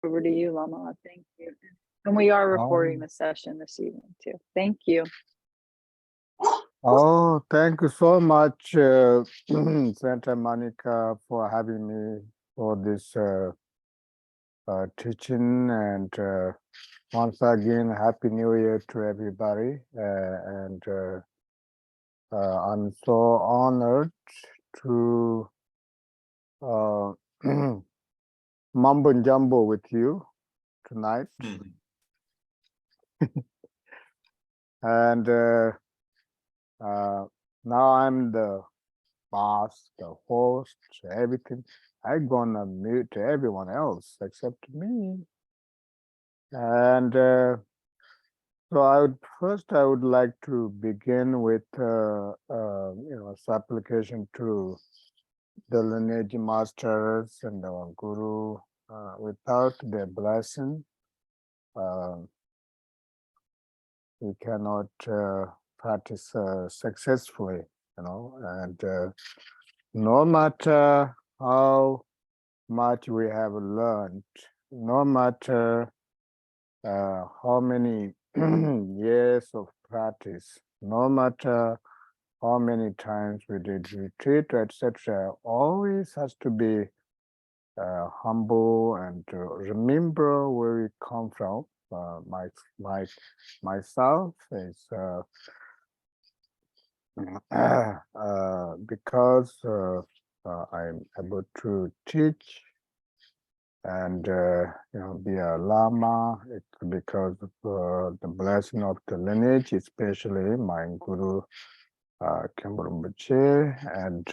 over to you, Lama. Thank you. And we are recording the session this evening too. Thank you. Oh, thank you so much, Santa Monica, for having me for this teaching. And once again, Happy New Year to everybody. I'm so honored to mumbo jumbo with you tonight. And now I'm the boss, the host, everything. I'm gonna mute everyone else except me. And so I would like to begin with supplication to the lineage masters and our guru. Without their blessing, we cannot practice successfully, and no matter how much we have learned, no matter how many years of practice, no matter how many times we did retreat, etc., always has to be humble and to remember where we come from. Myself is because I'm able to teach and be a Lama. It's because of the blessing of the lineage, especially my guru Kembrumbache, and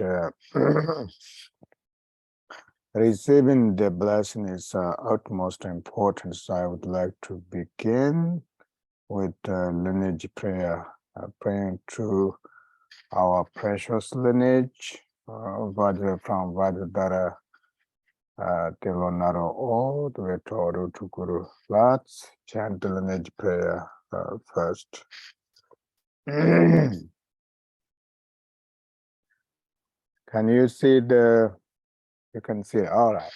receiving the blessing is utmost important. So I would like to begin with lineage prayer, praying to our precious lineage, from Vajradhara Tilonaro all the way to Guru. Let's chant the lineage prayer first. Can you see you can see it, all right.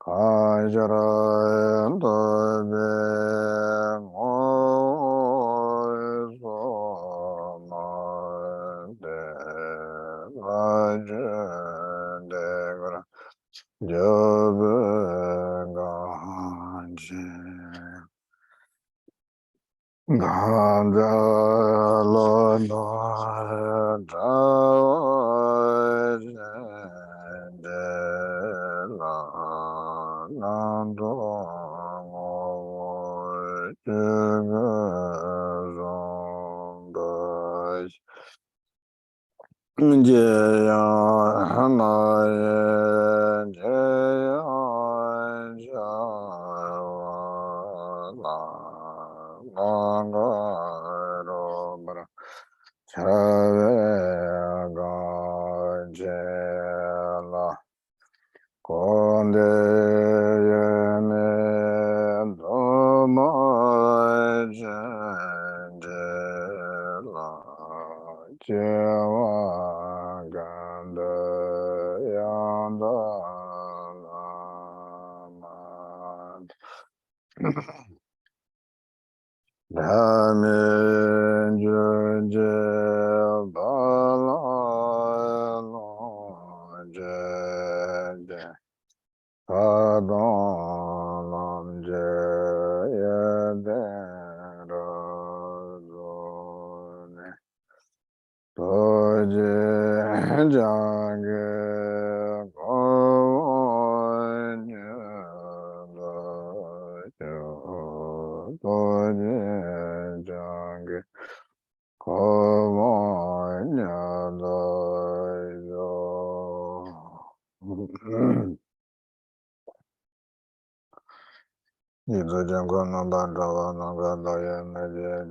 Kajaran Dobe Moy Soma De Rajan De Jobe Ganje Ganja Lo No De La Nando Konde yene doma jende la jewa ganda yanda la Dhammi junje bala lo je Padam lam je yede razone Toje jange konya Toje jange konya Yidu Jango Namba Dava Nanga Daya Media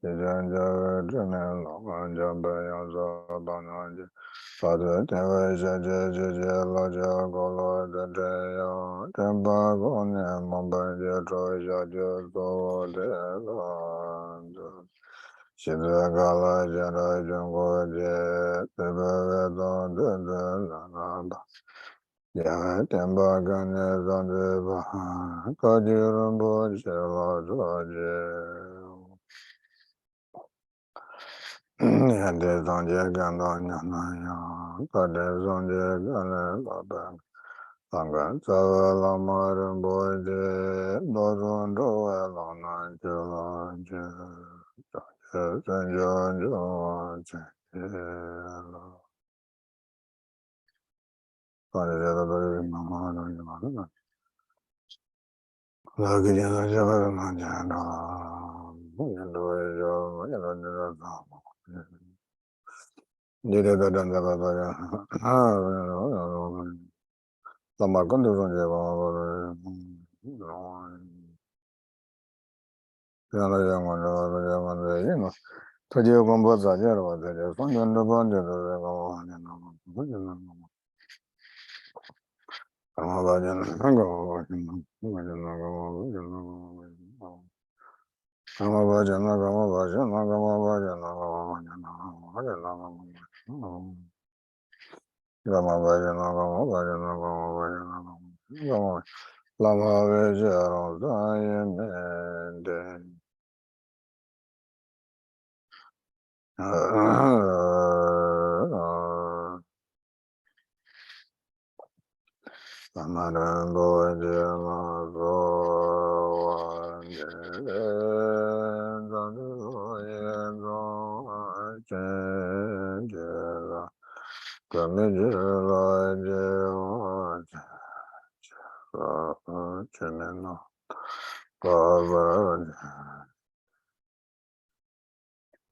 Janja Jane Lama Jamba Yanza Bananja Father Teva Jaja Jaja Laja Golo Jaya Temba Gone Mamba Jatro Jaja Zo De Shidra Gala Jara Jango Je Teva Vedon De Lanaba Ya temba gane zande baha kajirambo jela jaje Yande zanje ganda nyana ya kade zanje gane baba Sanga tsawa lama rambo je dozon dowe lana jela je Jaje zanjo jo je Kade jela bari mama no Lagi jana jala jana Yando yo yando Jere da danda baba ya Lama kondo zonje baba Yana yamanda baba yamanda yino Taji gomba zajara baba ya Sanjanda banja da baba yana Kama bajana Kama bajana Kama bajana Kama bajana Kama bajana Kama bajana Kama bajana Kama Lama vejaro dayemende Samarambo jema zoanje Zanduyezo chenjela Kamijela jewa cheneno Kavaja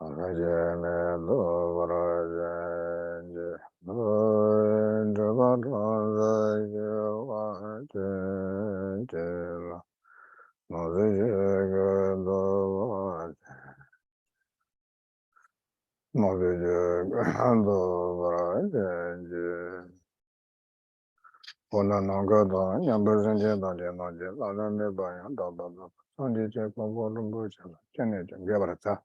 Agajeme dovaraje Jabaraja Ona nanga da nyambar zanje da je na je la la me ba ya da da da. Sanje je ko bo lumbo je la. Chene je ge bara ta.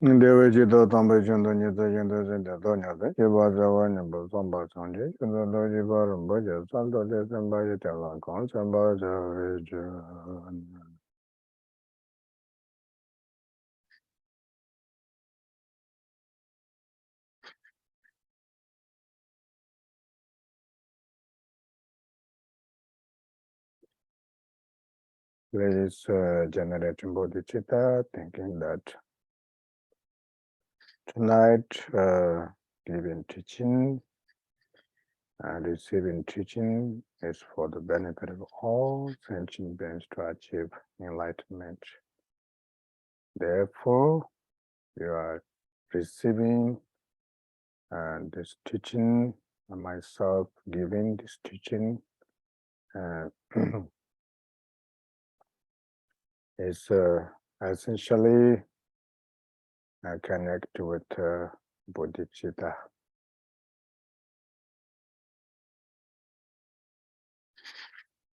Individual temperature, the new the Donya, the Bazawan and Bosomba Sunday, and the Logibar and Budget, Santo December, Cons and Baza. Please generating bodhicitta, thinking that tonight giving teaching and receiving teaching is for the benefit of all sentient beings to achieve enlightenment. Therefore, you are receiving this teaching, and myself giving this teaching is essentially connect with bodhicitta.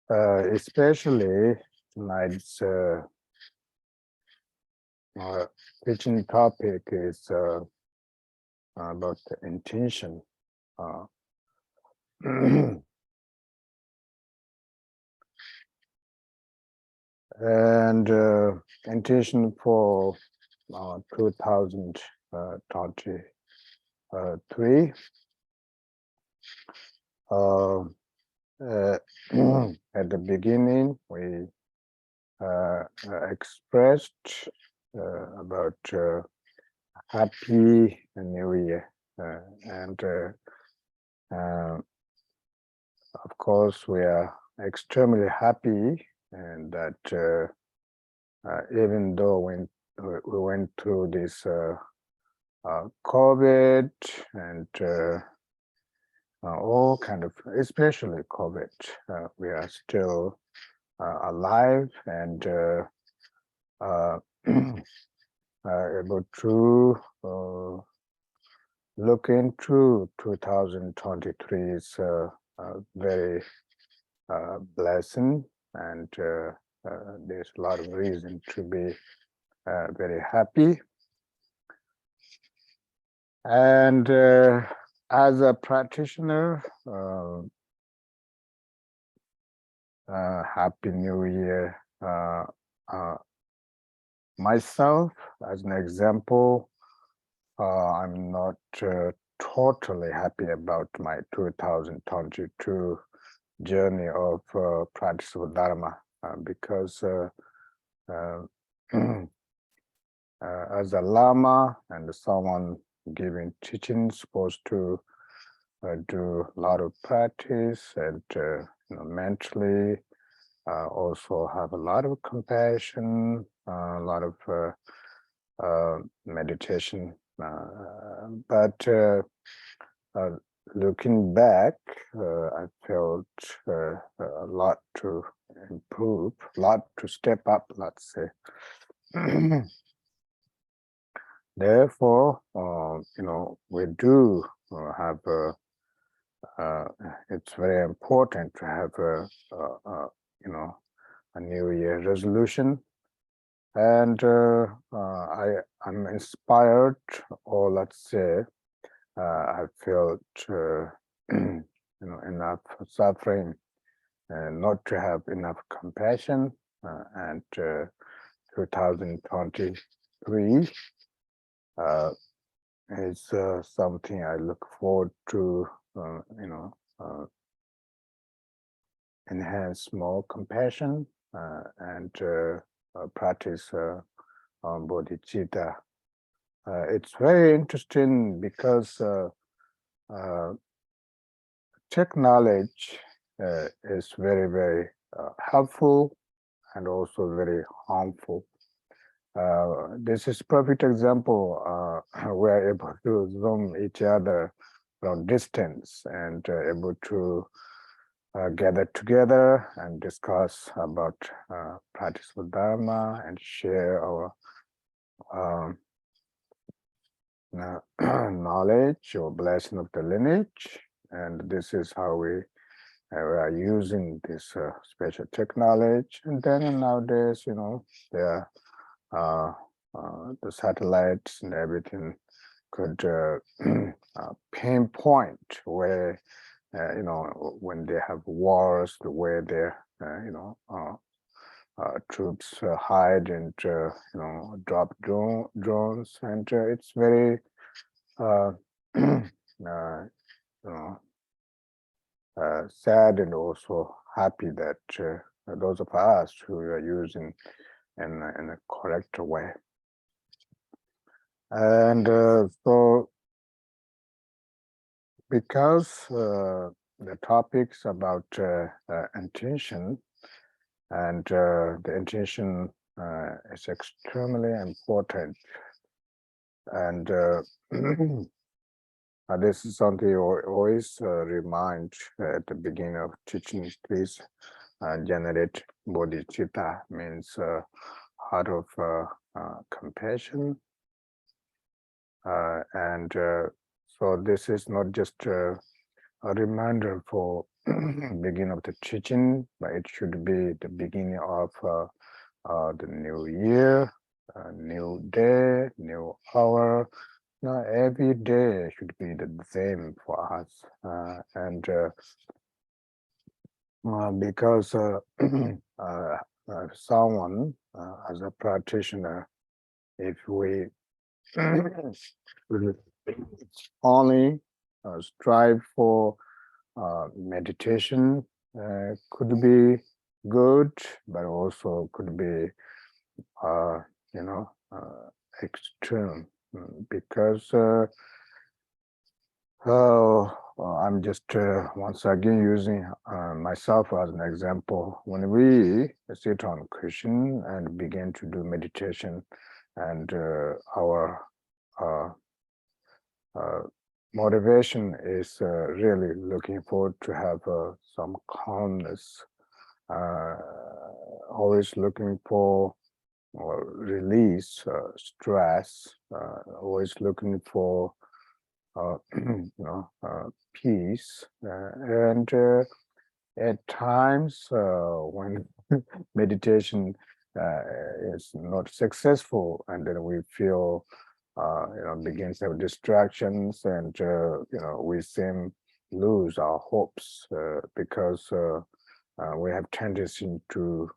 Especially tonight's teaching topic is about the intention. And intention for 2023. At the beginning, we expressed about Happy New Year, and of course we are extremely happy, and that even though we went through this COVID and all kind of, especially COVID, we are still alive and able to look into 2023's very blessing, and there's a lot of reason to be very happy. And as a practitioner, Happy New Year. Myself, as an example, I'm not totally happy about my 2022 journey of practice of Dharma, because as a Lama and someone giving teaching, supposed to do a lot of practice and mentally also have a lot of compassion, a lot of meditation. But looking back, I felt a lot to improve, a lot to step up, let's say. Therefore, we do have it's very important to have a New Year resolution, and I'm inspired, or let's say, I felt enough suffering, not to have enough compassion, and 2023 is something I look forward to, enhance more compassion and practice on bodhicitta. It's very interesting because tech knowledge is very, very helpful and also very harmful. This is perfect example. We're able to Zoom each other from distance and able to gather together and discuss about practice of Dharma and share our knowledge or blessing of the lineage. And this is how we are using this special technology. And then nowadays, there are the satellites and everything could pinpoint where, when they have wars, where their, troops hide and, drop drones. And it's very, uh, sad and also happy that those of us who are using in a correct way. And so because the topics about intention, and the intention is extremely important, and this is something I always remind at the beginning of teaching. Please generate bodhicitta, means heart of compassion, and so this is not just a reminder for beginning of the teaching, but it should be the beginning of the new year, new day, new hour. Now every day should be the same for us, and because someone as a practitioner, if we only strive for meditation, could be good, but also could be extreme, because I'm just once again using myself as an example. When we sit on cushion and begin to do meditation, and our motivation is really looking forward to have some calmness, always looking for release stress, always looking for peace, and at times when meditation is not successful, and then we feel begins to have distractions, and we seem lose our hopes, because we have tendency to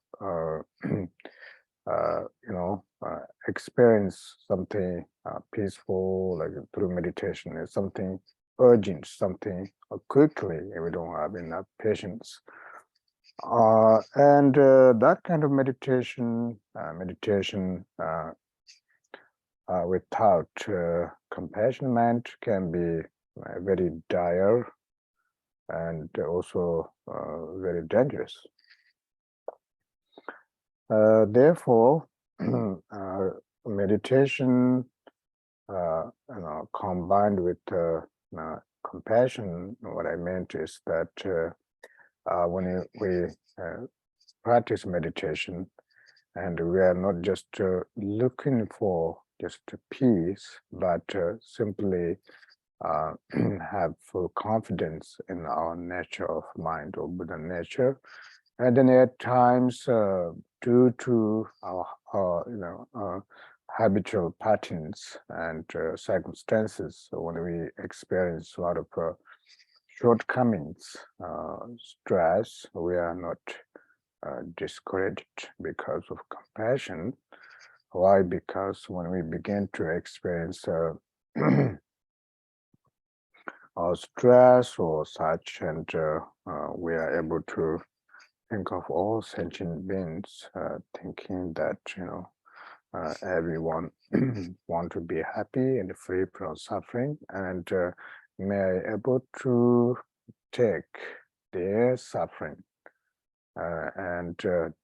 experience something peaceful, like through meditation, is something urgent, something quickly, and we don't have enough patience. And that kind of meditation without compassion mind can be very dire and also very dangerous. Therefore, meditation combined with compassion, what I meant is that when we practice meditation, and we are not just looking for just peace, but simply have full confidence in our nature of mind, or Buddha nature. And then at times, due to our habitual patterns and circumstances, so when we experience a lot of shortcomings, stress, we are not discouraged because of compassion. Why? Because when we begin to experience our stress or such, and we are able to think of all sentient beings, thinking that everyone want to be happy and free from suffering, and may able to take their suffering, and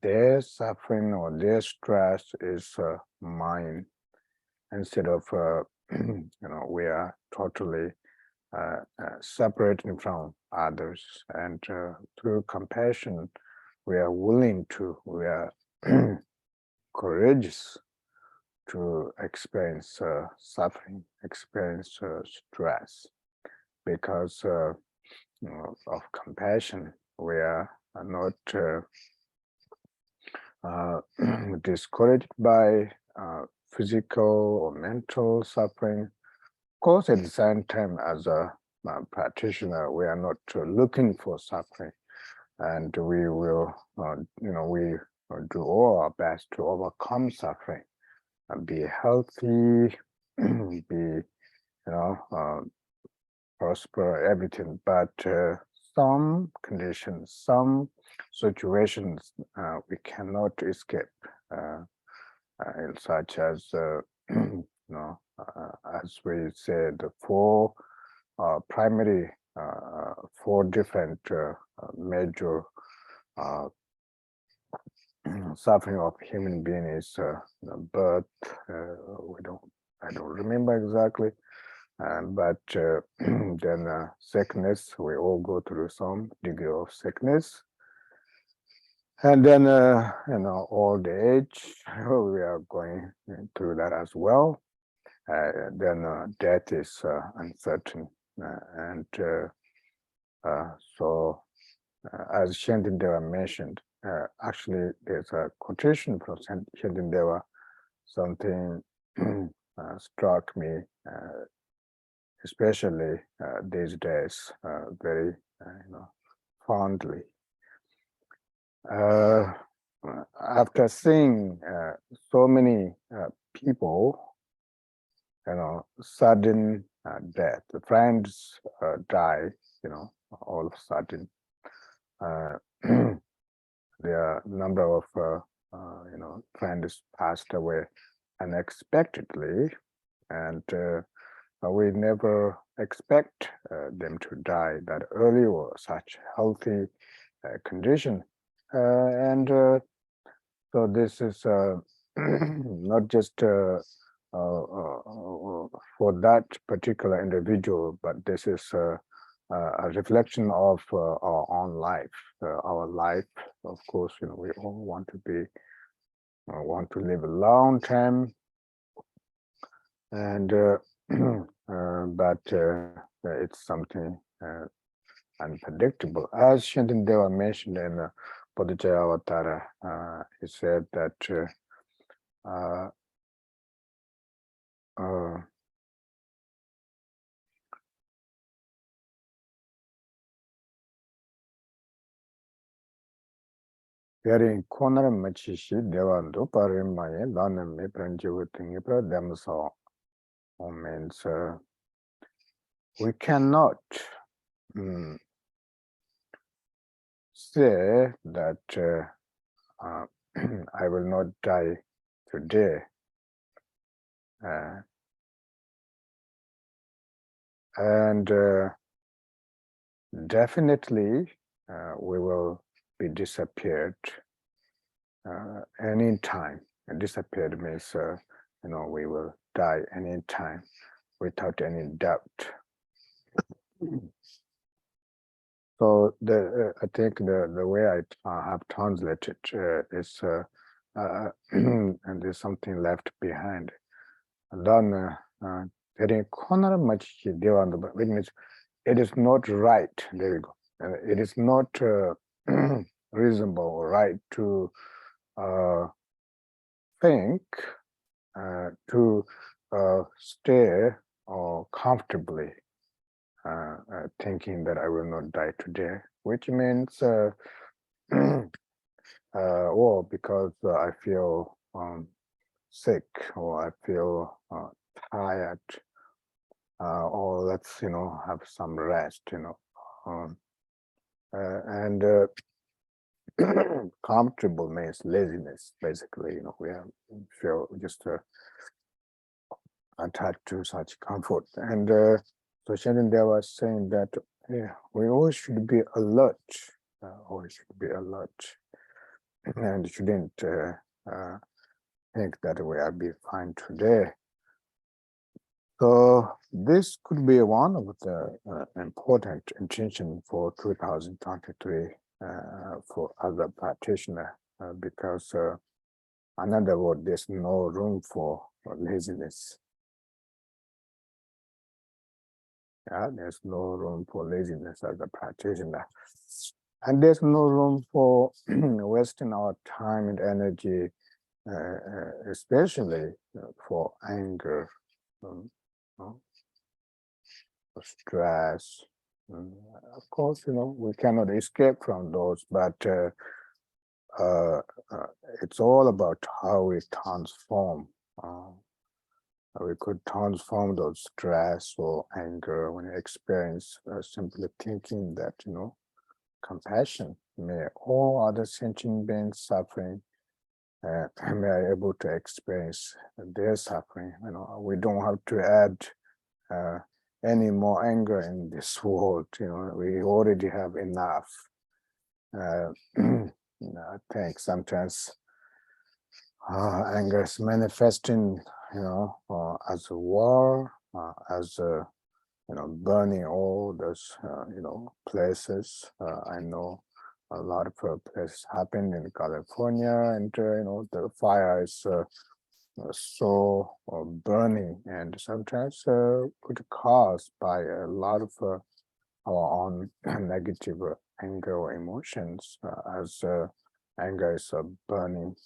their suffering or their stress is mine, instead of we are totally separating from others. And through compassion, we are courageous to experience suffering, experience stress, because of compassion. We are not discouraged by physical or mental suffering. Of course, at the same time, as a practitioner, we are not looking for suffering, and we will, we do all our best to overcome suffering and be healthy, be, prosper, everything. But some conditions, some situations, we cannot escape, such as, as we said, the four primary, four different major suffering of human being is birth. I don't remember exactly, but then sickness. We all go through some degree of sickness, and then old age. We are going through that as well. Then death is uncertain, and so as Shandindeva mentioned, actually there's a quotation from Shandindeva. Something struck me, especially these days, very fondly. After seeing so many people, sudden death, the friends die, all of a sudden. There are a number of friends passed away unexpectedly, and we never expect them to die that early or such healthy condition. And so this is not just for that particular individual, but this is a reflection of our own life. Our life, of course, we all want to live a long time, and but it's something unpredictable. As Shantideva mentioned in Bodhicaya Avatara, he said that Yari konar machishi devando parimaye laname pranjivatingi demso means we cannot say that I will not die today. And definitely we will be disappeared anytime. And disappeared means, we will die anytime without any doubt. So I think the way I have translated is, and there's something left behind. And then, which means it is not right. There you go. It is not reasonable or right to think to stay comfortably, thinking that I will not die today, which means, or because I feel sick, or I feel tired, or let's have some rest, and comfortable means laziness. Basically, we feel just attached to such comfort, and so Shandindeva was saying that we always should be alert, and shouldn't think that we will be fine today. So this could be one of the important intention for 2023 for other practitioner, because in other words, there's no room for laziness. There's no room for laziness as a practitioner, and there's no room for wasting our time and energy especially for anger, or stress. Mm, Of course, we cannot escape from those, but uh, uh, it's all about how we transform. We could transform those stress or anger when you experience simply thinking that, compassion, may all other sentient beings suffering, may I able to experience their suffering. We don't have to add any more anger in this world. We already have enough. I think sometimes anger is manifesting, as a war, as a, burning all those, places. I know a lot of places happened in California, and the fire is so burning, and sometimes could caused by a lot of our own negative anger or emotions, as anger is burning,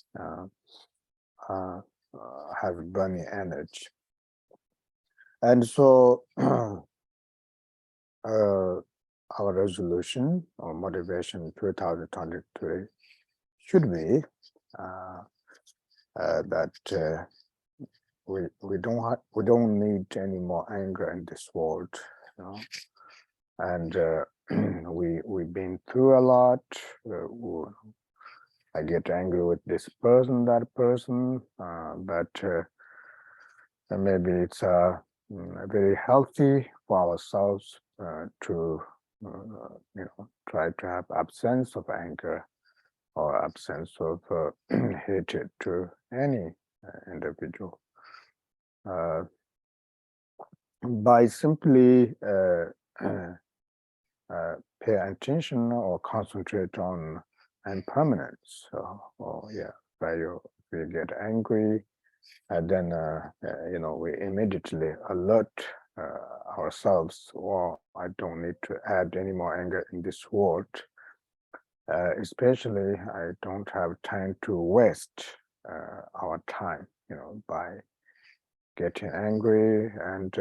have burning energy. And so our resolution or motivation 2023 should be that we don't need any more anger in this world, and we've been through a lot. I get angry with this person, that person, but maybe it's very healthy for ourselves to try to have absence of anger or absence of hatred to any individual, by simply pay attention or concentrate on impermanence. Or where we get angry, and then we immediately alert ourselves, or I don't need to add any more anger in this world. Especially, I don't have time to waste our time, by getting angry. And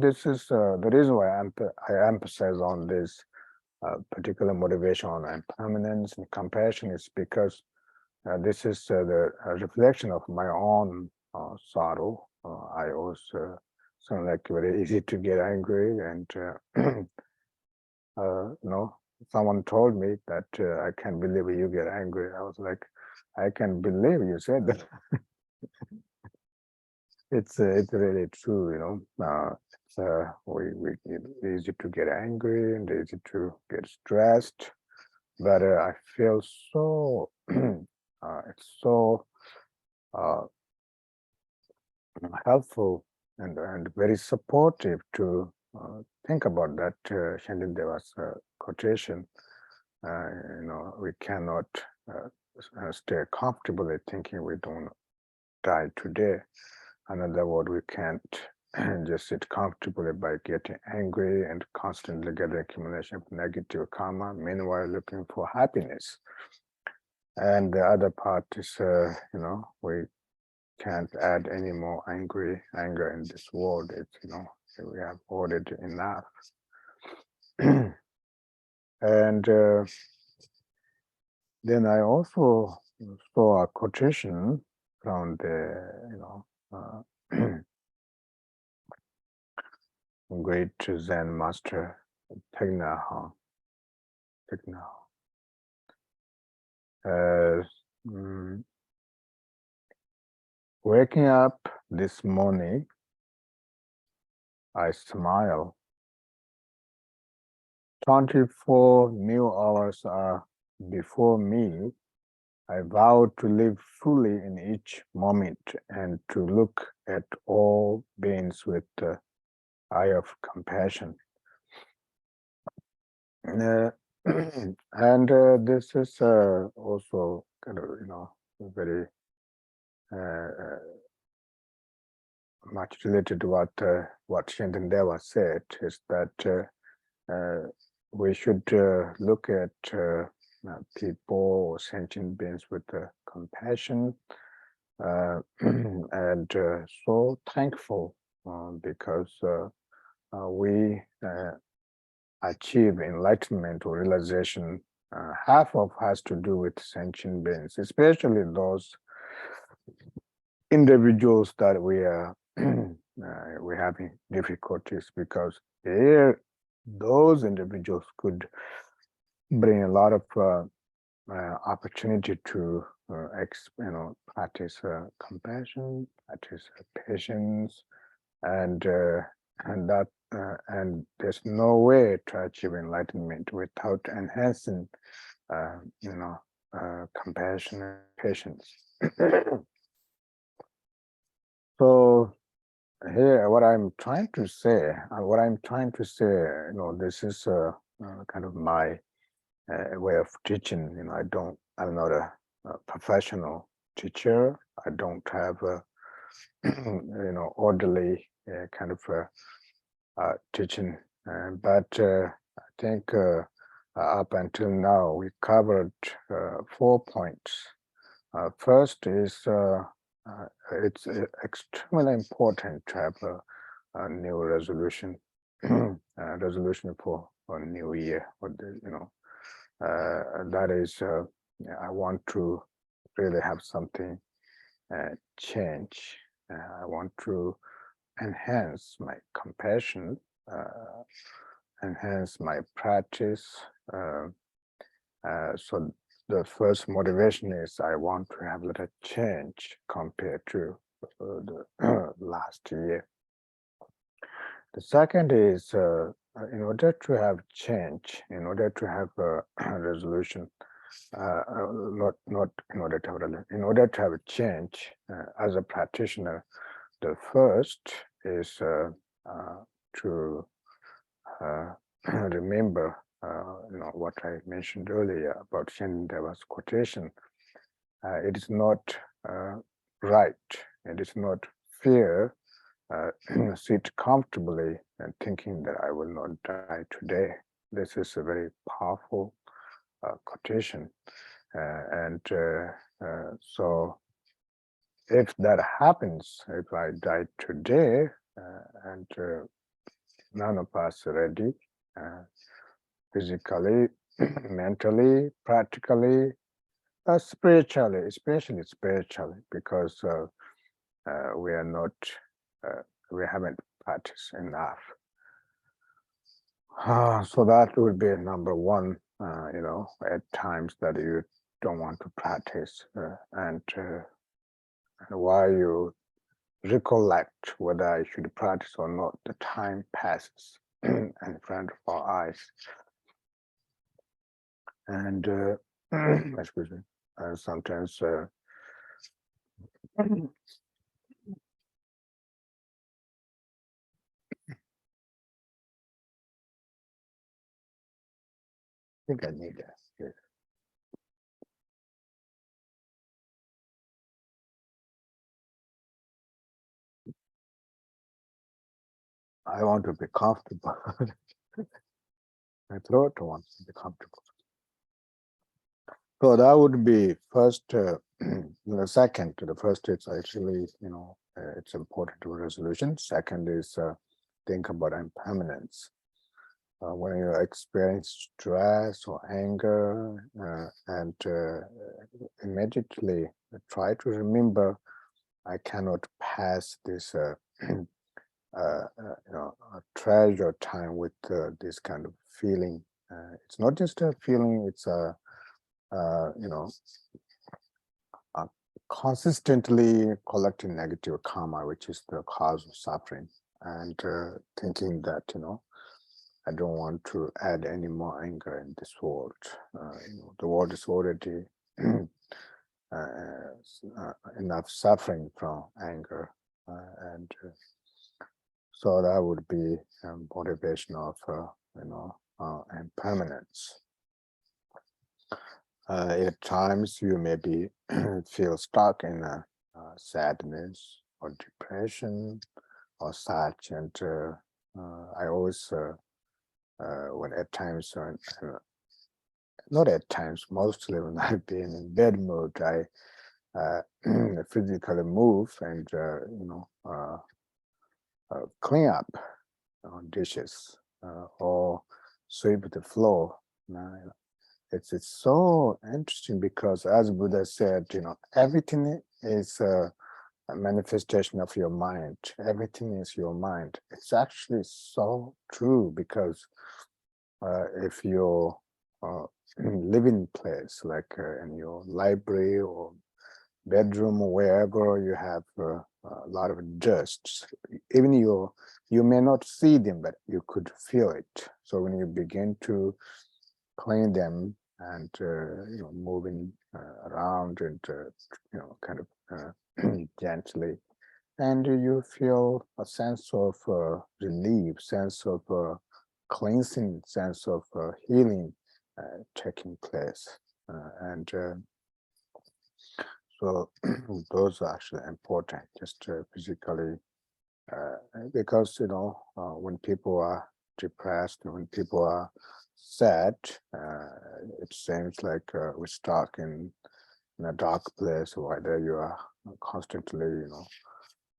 this is the reason why I emphasize on this particular motivation on impermanence and compassion, is because this is the reflection of my own sorrow. I also sound like very easy to get angry, and someone told me that I can't believe you get angry. I was like, I can believe you said that. It's really true. It's easy to get angry and easy to get stressed, but I feel so it's so helpful and very supportive to think about that Shandin Deva's quotation. We cannot stay comfortably thinking we don't die today. In other words, we can't just sit comfortably by getting angry and constantly getting accumulation of negative karma, meanwhile looking for happiness. And the other part is, we can't add any more anger in this world. It's, we have already enough. And then I also saw a quotation from the, great Zen master Thegsum. Waking up this morning, I smile. 24 new hours are before me. I vow to live fully in each moment and to look at all beings with the eye of compassion. And this is also kind of, very much related to what Shandin Deva said, is that we should look at people or sentient beings with compassion, and so thankful because we achieve enlightenment or realization. Half of has to do with sentient beings, especially those individuals that we are we're having difficulties, because here those individuals could bring a lot of opportunity to practice compassion, practice patience, and that and there's no way to achieve enlightenment without enhancing compassion and patience. So here, what I'm trying to say, this is kind of my way of teaching. I'm not a professional teacher. I don't have a, orderly kind of teaching, but I think up until now we covered 4 points. First is it's extremely important to have a new resolution, resolution for a new year. That is, I want to really have something change. I want to enhance my compassion, enhance my practice. So the first motivation is I want to have a little change compared to the last year. The second is in order to have change, in order to have a resolution, not in order to have in order to have a change as a practitioner, the first is to remember what I mentioned earlier about Shendeva's quotation. It is not right, it is not fair sit comfortably and thinking that I will not die today. This is a very powerful quotation, and so if that happens, if I die today, and none of us are ready, physically, mentally, practically, spiritually, especially spiritually, because we are not, we haven't practiced enough. So that would be number one, at times that you don't want to practice, and while you recollect whether I should practice or not, the time passes in front of our eyes. And excuse me, sometimes I think I need that. Yes. I want to be comfortable. My throat wants to be comfortable. So that would be first. The second to the first is actually, it's important to resolution. Second is think about impermanence. When you experience stress or anger, and immediately try to remember, I cannot pass this treasure time with this kind of feeling. It's not just a feeling, it's a consistently collecting negative karma, which is the cause of suffering, and thinking that I don't want to add any more anger in this world. The world is already enough suffering from anger, and so that would be motivation of impermanence. At times you maybe feel stuck in sadness or depression or such, and I always when at times, not at times, mostly when I've been in bad mood, I physically move and clean up dishes or sweep the floor. It's so interesting because, as Buddha said, everything is a manifestation of your mind. Everything is your mind. It's actually so true because if your living place, like in your library or bedroom or wherever you have a lot of dust, even you may not see them, but you could feel it. So when you begin to clean them and moving around and kind of gently, and you feel a sense of relief, sense of cleansing, sense of healing taking place, and so those are actually important, just physically, because when people are depressed, when people are sad, it seems like we're stuck in a dark place, whether you are constantly,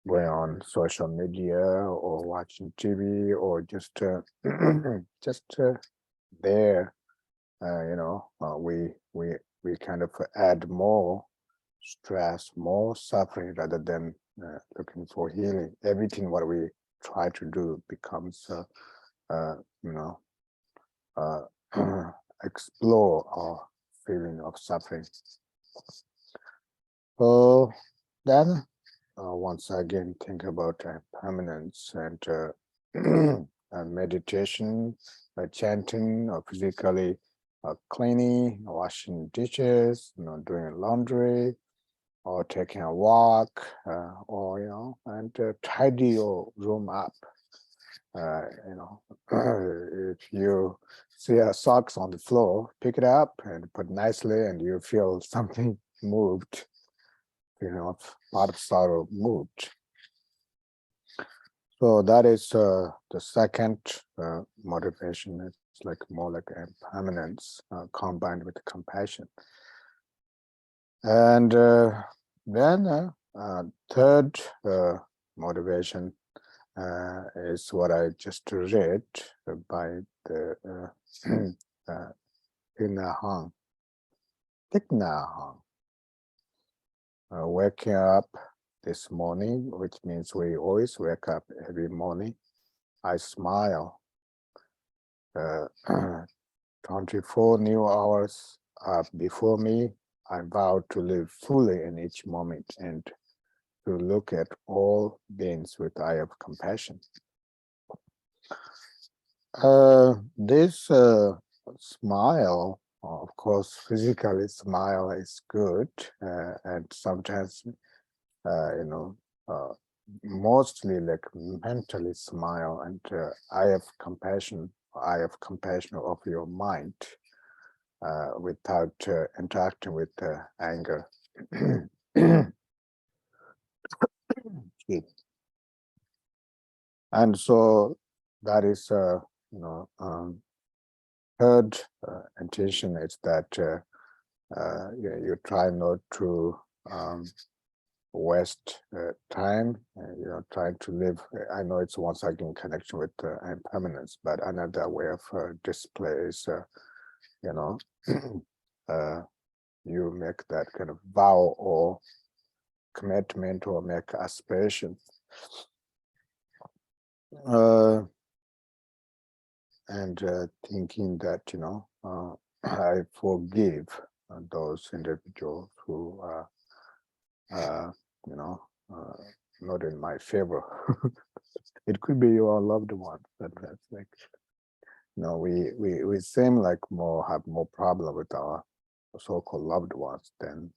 going on social media or watching TV or just just there, we kind of add more stress, more suffering rather than looking for healing. Everything what we try to do becomes, you know, explore our feeling of suffering. So then, once again, think about impermanence and and meditation, chanting, or physically cleaning, washing dishes, doing laundry, or taking a walk, or and tidy your room up. If you see a socks on the floor, pick it up and put nicely, and you feel something moved, part of sorrow moved. So that is the second motivation. It's like more like impermanence combined with compassion. And then third motivation is what I just read by the Thich Nhat Hanh. Waking up this morning, which means we always wake up every morning, I smile. 24 new hours are before me. I vow to live fully in each moment and to look at all beings with eye of compassion. This smile, of course, physically smile is good, and sometimes, mostly like mentally smile and eye of compassion of your mind without interacting with anger. And so that is, third intention is that you try not to waste time, trying to live. I know it's once again connection with impermanence, but another way of display is, you make that kind of vow or commitment or make aspiration. And thinking that, I forgive those individuals who are, not in my favor. It could be your loved ones, but that's like, we seem like have more problem with our so-called loved ones than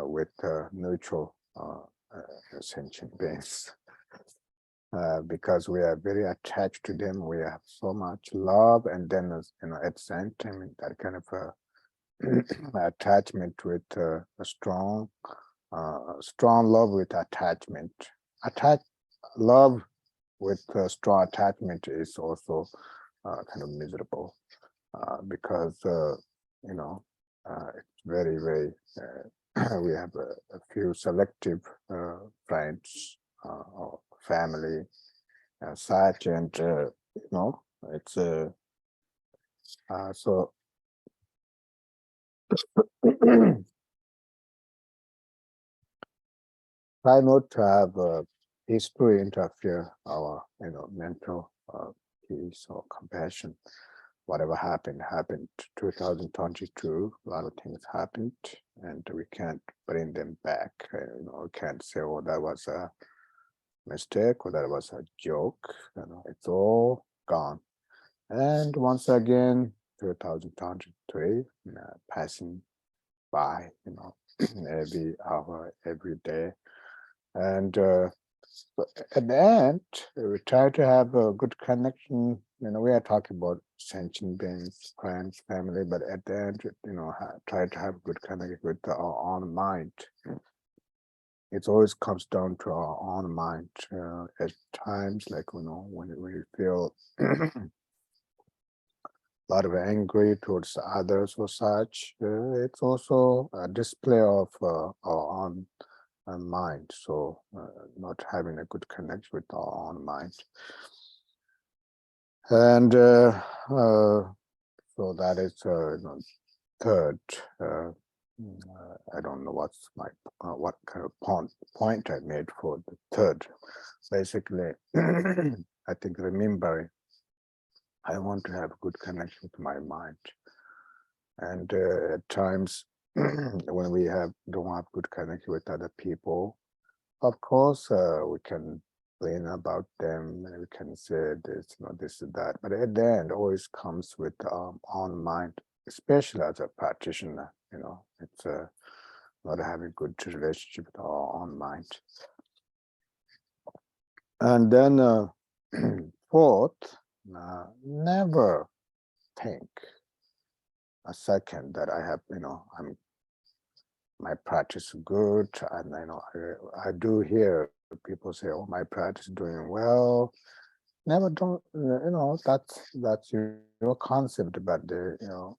with neutral sentient beings. Because we are very attached to them, we have so much love, and then at the same time that kind of attachment with a strong love with attachment. Love with strong attachment is also kind of miserable because it's very, very we have a few selective friends or family such, and it's so try not to have history interfere our mental peace or compassion. Whatever happened 2022. A lot of things happened, and we can't bring them back. We can't say, oh, that was a mistake or that was a joke. It's all gone. And once again, 2023 passing by, every hour, every day. And so at the end, we try to have a good connection. We are talking about sentient beings, friends, family, but at the end, try to have good connection with our own mind. It always comes down to our own mind. At times, like when we feel a lot of angry towards others or such, it's also a display of our own mind. So not having a good connection with our own mind. And so that is third. I don't know what's my what kind of point I made for the third. Basically, I think remembering I want to have a good connection with my mind. And at times when we don't have good connection with other people, of course we can complain about them and we can say this, this and that. But at the end, always comes with our own mind, especially as a practitioner. It's not having a good relationship with our own mind. And then fourth, never think a second that I have, my practice is good, and I do hear people say, "Oh, my practice is doing well." Never don't, that's your concept, but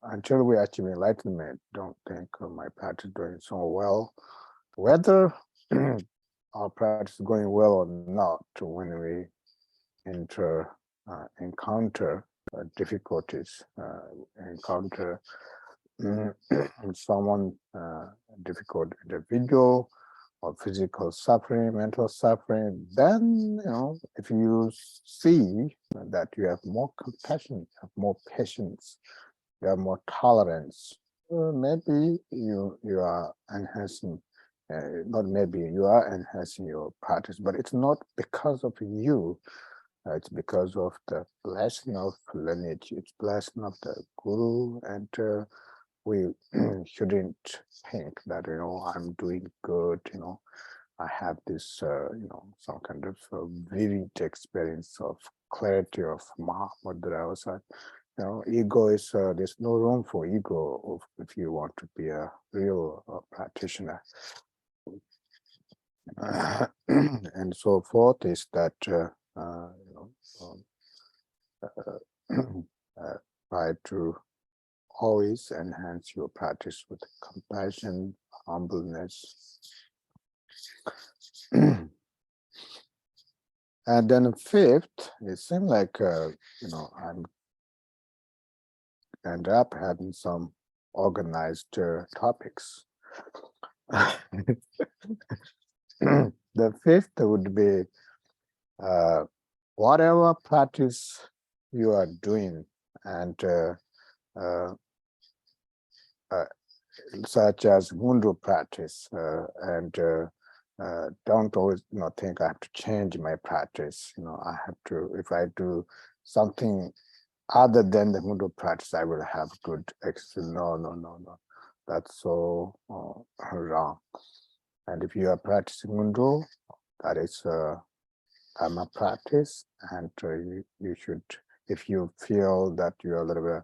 until we achieve enlightenment, don't think my practice is doing so well. Whether our practice is going well or not, when we encounter difficulties, encounter someone difficult individual or physical suffering, mental suffering, then if you see that you have more compassion, have more patience, you have more tolerance, maybe you are enhancing. Not maybe you are enhancing your practice, but it's not because of you. It's because of the blessing of lineage. It's blessing of the guru, and we shouldn't think that I'm doing good. I have this some kind of vivid experience of clarity of Mahamadra. Ego is there's no room for ego if you want to be a real practitioner. And so forth is that try to always enhance your practice with compassion, humbleness. And then fifth, it seems like I'm end up having some organized topics. The fifth would be whatever practice you are doing, and such as Mundu practice, and don't always think I have to change my practice. I have to, if I do something other than the Mundu practice, I will have good exercise. No. That's so wrong. And if you are practicing Mundu, that is Dharma practice, and you should, if you feel that you are a little bit,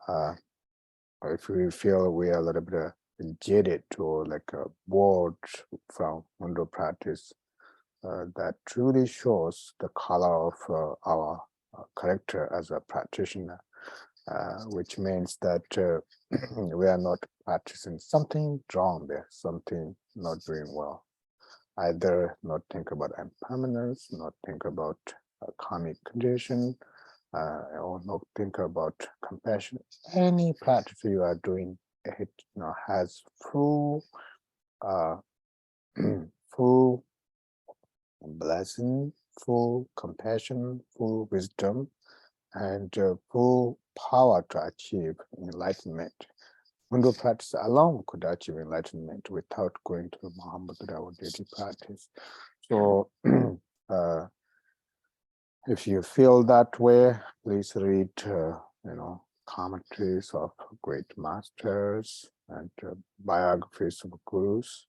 or if we feel we are a little bit jaded or like bored from Mundu practice, that truly shows the color of our character as a practitioner. which means that we are not practicing something wrong there, something not doing well. Either not think about impermanence, not think about karmic condition, or not think about compassion. Any practice you are doing, it has full, full blessing, full compassion, full wisdom, and full power to achieve enlightenment. Window practice alone could achieve enlightenment without going to Mahamudra or deity practice. So if you feel that way, please read, commentaries of great masters and biographies of gurus.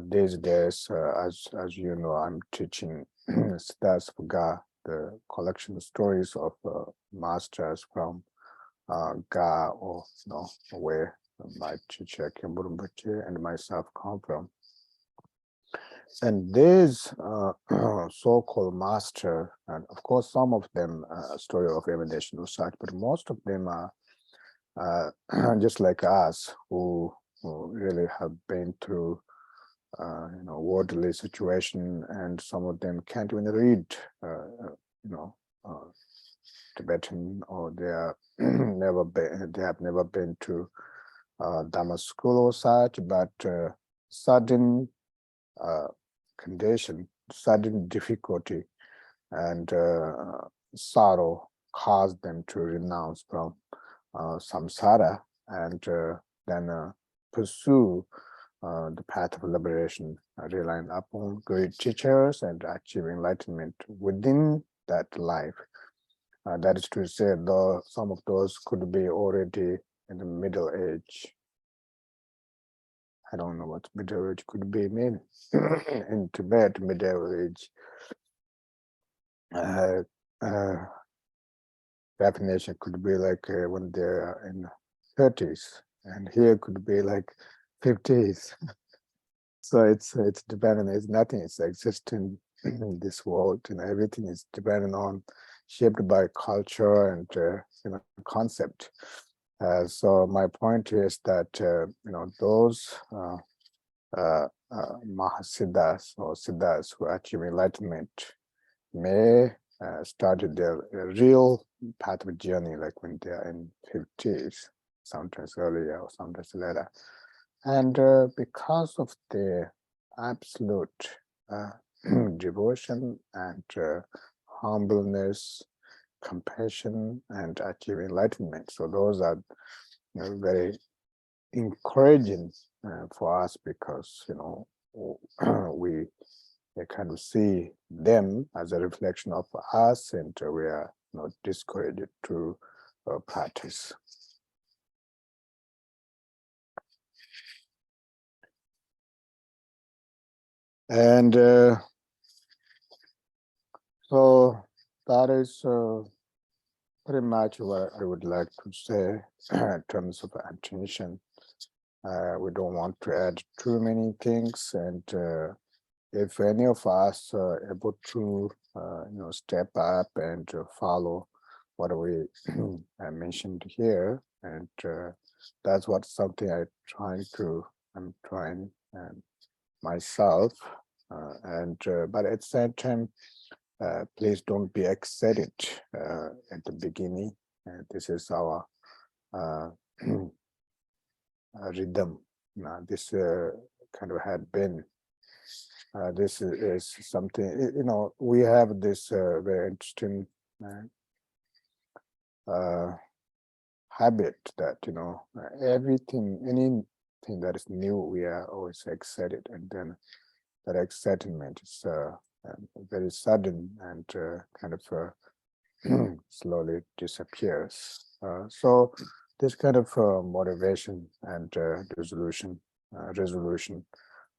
These days, as you know, I'm teaching Siddhasvaga, the collection of stories of masters from Ga, or where my teacher Kembu Rinpoche and myself come from. And these so-called master, and of course some of them story of emanation or such, but most of them are just like us, who really have been through worldly situation, and some of them can't even read Tibetan, or they are they have never been to Dhamma school or such, but sudden condition, sudden difficulty and sorrow caused them to renounce from samsara and then pursue the path of liberation, relying upon great teachers and achieving enlightenment within that life. That is to say, though some of those could be already in the middle age. I don't know what middle age could be mean. In Tibet, middle age definition could be like when they're in 30s, and here could be like 50s. So it's dependent. It's nothing is existing in this world, and everything is dependent on, shaped by culture and concept. So my point is that those Mahasiddhas or Siddhas who achieve enlightenment may start their real path of journey like when they are in 50s, sometimes earlier or sometimes later. And because of their absolute devotion and humbleness, compassion, and achieve enlightenment. So those are very encouraging for us, because we kind of see them as a reflection of us, and we are not discouraged to practice. And so that is pretty much what I would like to say in terms of attention. We don't want to add too many things, and if any of us are able to step up and follow what we mentioned here, and that's what something I'm trying myself, but at the same time, please don't be excited at the beginning. This is our rhythm. This kind of had been. This is something, we have this very interesting habit that, anything that is new, we are always excited, and then that excitement is very sudden and kind of slowly disappears. So this kind of motivation and resolution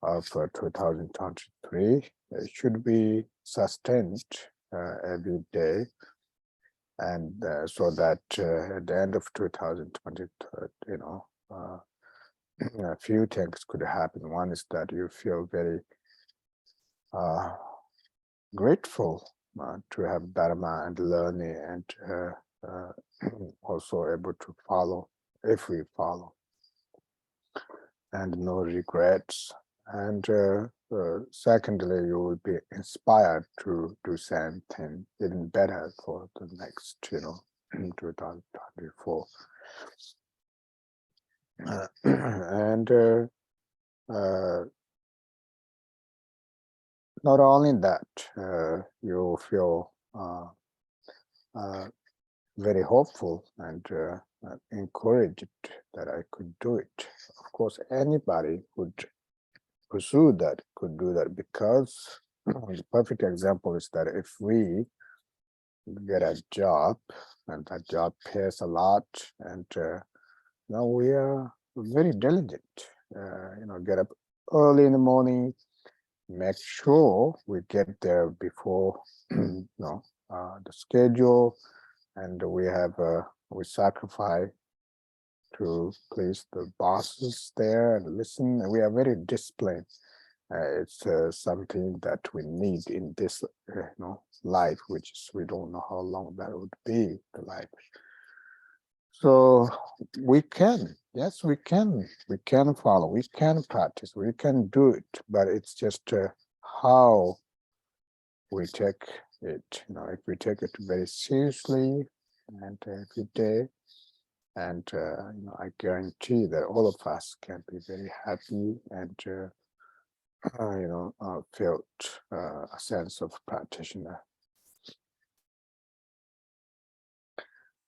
of 2023 should be sustained every day, and so that at the end of 2023, a few things could happen. One is that you feel very grateful to have Dharma and learning and also able to follow if we follow, and no regrets. And secondly, you will be inspired to do something even better for the next, 2024. And not only that, you feel very hopeful and encouraged that I could do it. Of course, anybody would pursue that, could do that, because the perfect example is that if we get a job and that job pays a lot, and now we are very diligent, get up early in the morning, make sure we get there before the schedule, and we sacrifice to please the bosses there and listen. We are very disciplined. It's something that we need in this life, which is, we don't know how long that would be, the life. So we can, yes, we can follow, we can practice, we can do it, but it's just how we take it. If we take it very seriously and every day, and I guarantee that all of us can be very happy and felt a sense of practitioner.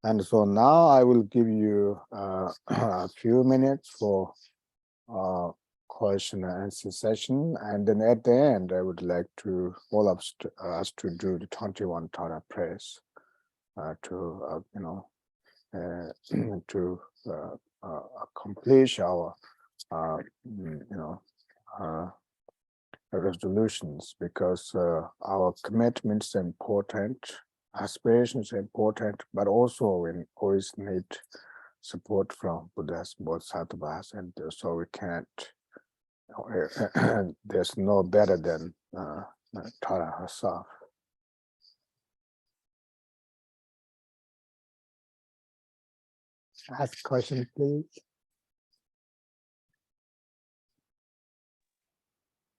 And so now I will give you a few minutes for question and answer session, and then at the end I would like to all of us to do the 21 Tara prayers to accomplish our resolutions, because our commitments are important, aspirations are important, but also we always need support from Buddhas, Bodhisattvas, and so we can't, there's no better than Tara herself. Ask question, please.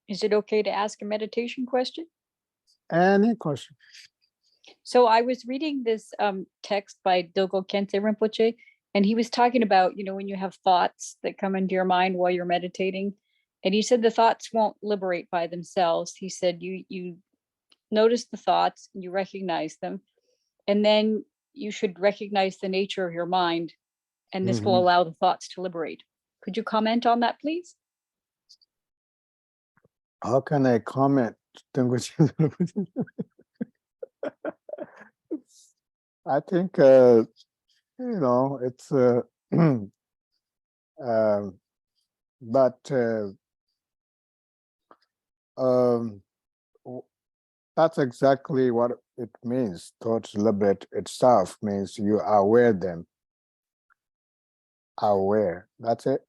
Is it okay to ask a meditation question? Any question? So I was reading this text by Dilgo Khyentse Rinpoche, and he was talking about, when you have thoughts that come into your mind while you're meditating, and he said the thoughts won't liberate by themselves. He said you notice the thoughts, you recognize them, and then you should recognize the nature of your mind, and this will allow the thoughts to liberate. Could you comment on that, please? How can I comment? I think it's but that's exactly what it means. Thoughts liberate itself means you are aware them. Aware. That's it.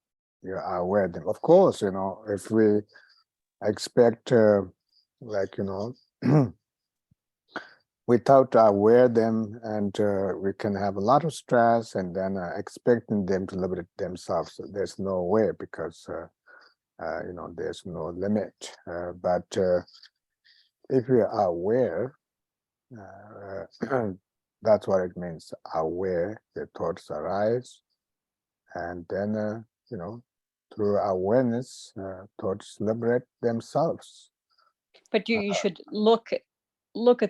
You are aware them. Of course, if we expect without aware them, and we can have a lot of stress, and then expecting them to liberate themselves. So there's no way, because there's no limit. But if we are aware, that's what it means. Aware, the thoughts arise, and then through awareness, thoughts liberate themselves. But you should look at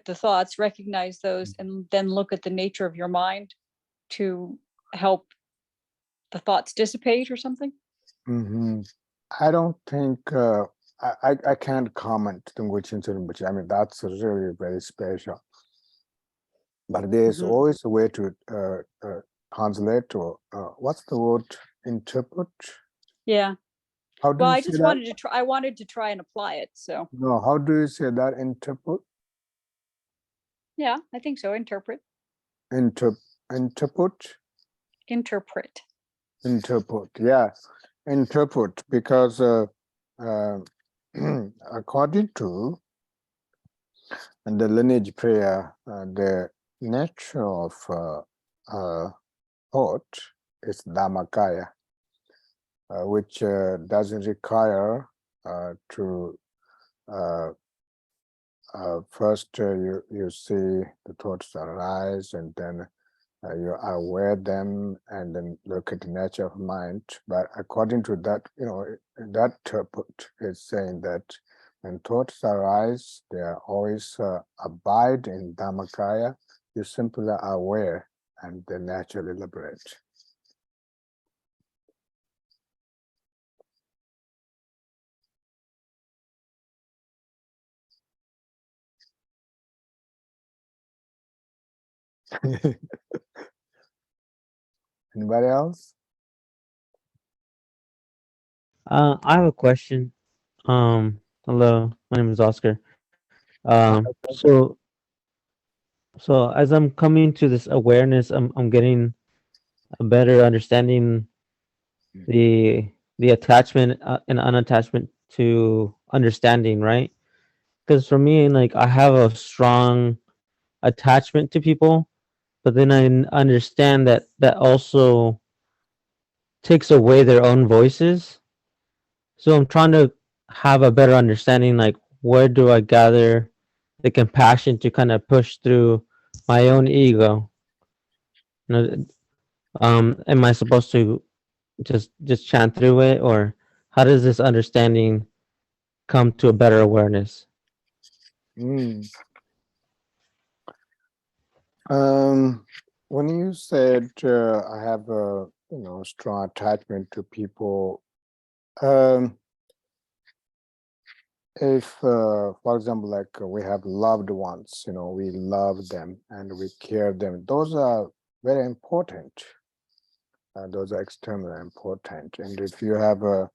the thoughts, recognize those, and then look at the nature of your mind to help the thoughts dissipate or something. I don't think I can't comment on which incident, I mean, that's really very special. But there's always a way to translate, or what's the word? Interpret. Yeah. How do Well, you I say just that? wanted to try. I wanted to try and apply it. So. No, how do you say that? Interpret. Yeah, I think so. Interpret. Interpret. Interpret. Interpret. Yeah, interpret, because according to the lineage prayer, the nature of thought is Dhammakaya, which doesn't require to first you see the thoughts arise, and then you are aware them, and then look at the nature of mind. But according to that, that is saying that when thoughts arise, they are always abide in Dhammakaya. You simply are aware, and they naturally liberate. Anybody else? I have a question. Hello, my name is Oscar. So as I'm coming to this awareness, I'm getting a better understanding the attachment and unattachment to understanding, right? Because for me, like I have a strong attachment to people, but then I understand that that also takes away their own voices. So I'm trying to have a better understanding, like where do I gather the compassion to kind of push through my own ego? You know, am I supposed to just chant through it, or how does this understanding come to a better awareness? Mm. When you said I have a strong attachment to people, if for example, like we have loved ones, we love them and we care them, those are very important. Those are extremely important. And if you have a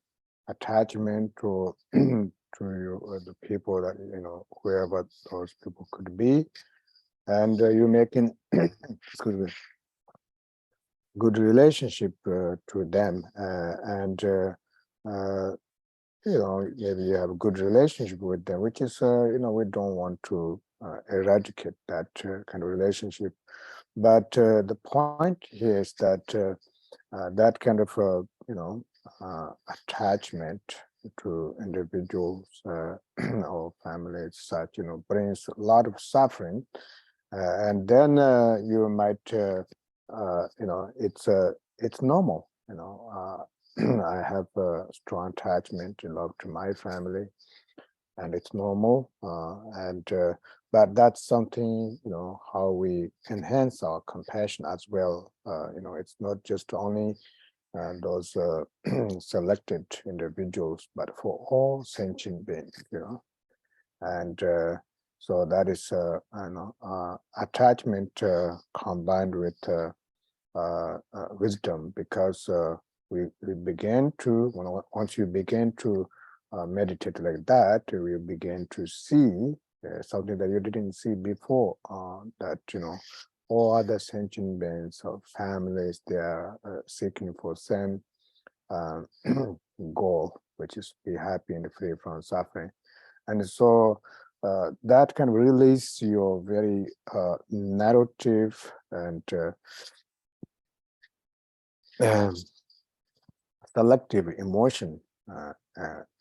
attachment to to the people that whoever those people could be, and you making excuse me, good relationship to them, and maybe you have a good relationship with them, which is we don't want to eradicate that kind of relationship. But the point here is that that kind of attachment to individuals or families, such brings a lot of suffering, and then you might it's normal. I have a strong attachment and love to my family, and it's normal. But that's something, how we enhance our compassion as well. It's not just only those selected individuals, but for all sentient beings, and so that is attachment combined with wisdom, because we begin to, once you begin to meditate like that, we begin to see something that you didn't see before, that all other sentient beings or families, they are seeking for same goal, which is be happy and free from suffering. And so that can release your very narrative and um, selective emotion,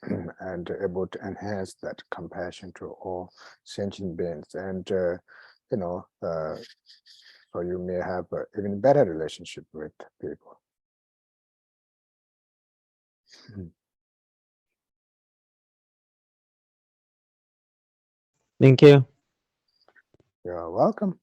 and able to enhance that compassion to all sentient beings, and so you may have an even better relationship with people. Thank you. You're welcome.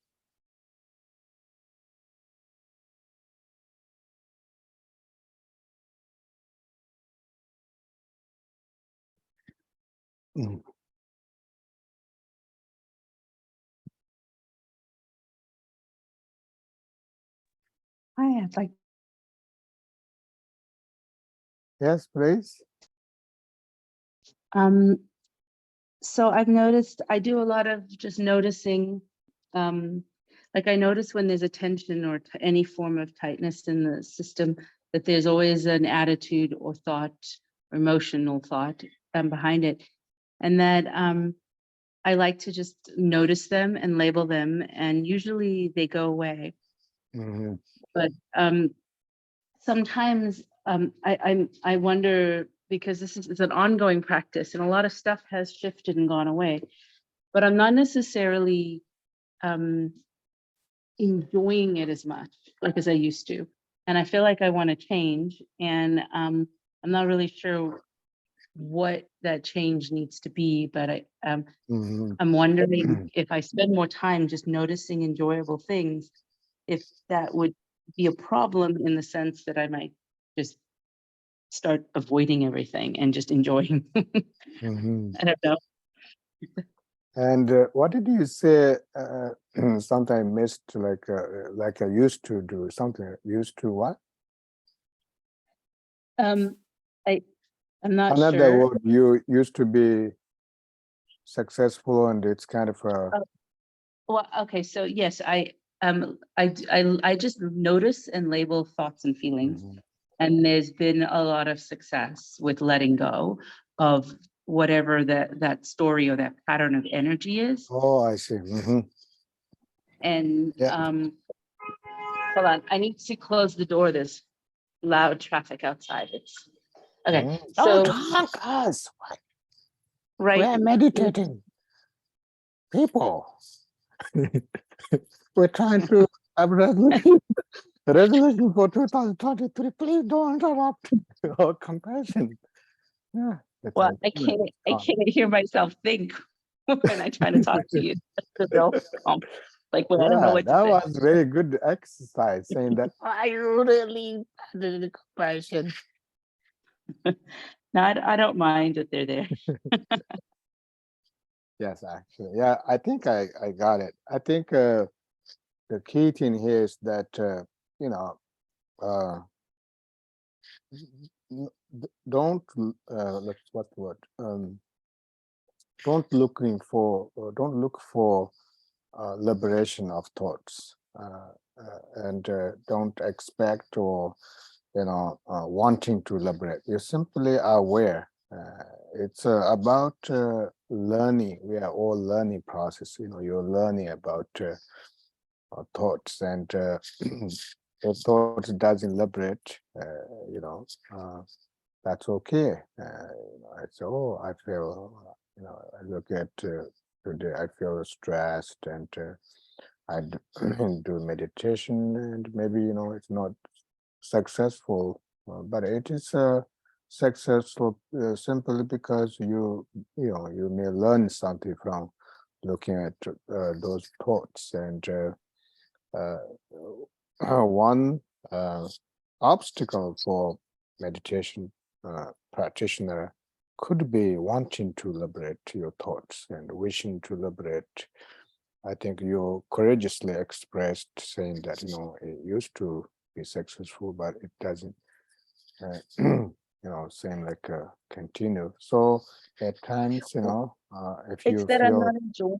Hi, I'd like. Yes, please. So I've noticed I do a lot of just noticing, like I notice when there's a tension or any form of tightness in the system, that there's always an attitude or thought or emotional thought behind it. And that I like to just notice them and label them, and usually they go away. Mhm. But sometimes I wonder, because this is an ongoing practice and a lot of stuff has shifted and gone away, but I'm not necessarily enjoying it as much like as I used to. And I feel like I want to change, and I'm not really sure what that change needs to be, but Mhm. I'm wondering if I spend more time just noticing enjoyable things, if that would be a problem in the sense that I might just start avoiding everything and just enjoying. Mhm. I don't know. And what did you say? Something I missed, like I used to do something. Used to what? Um, I'm not Another sure. word. You used to be successful, and it's kind of a. Well, okay, so yes, I just notice and label thoughts and feelings. Mhm. And there's been a lot of success with letting go of whatever that story or that pattern of energy is. Oh, I see. Hmm. And Yeah. hold on, I need to close the door. There's loud traffic outside. It's okay. Don't So talk us. right, We're meditating people. We're trying to have resolution. Resolution for 2023. Please don't interrupt our compassion. Yeah. It's well, unfortunate. I can't hear myself think when I try to talk to you. That's the real like when I don't know Yeah, what to that say. was very good exercise saying that. Are you really having the compassion? No, I don't mind that they're there. Yes, actually. Yeah, I think I got it. I think the key thing here is that, you know, uh, don't, what's the word? Don't look for liberation of thoughts, and don't expect or wanting to liberate. You're simply aware. It's about learning. We are all learning process. You're learning about thoughts, and if thoughts doesn't liberate, that's okay. It's, oh, I feel, I look at today, I feel stressed, and I do meditation, and maybe, it's not successful, but it is successful simply because you may learn something from looking at those thoughts. And uh, one obstacle for meditation practitioner could be wanting to liberate your thoughts and wishing to liberate. I think you courageously expressed saying that, it used to be successful, but it doesn't, seem like continue. So at times, if It's you that I'm feel, not enjoying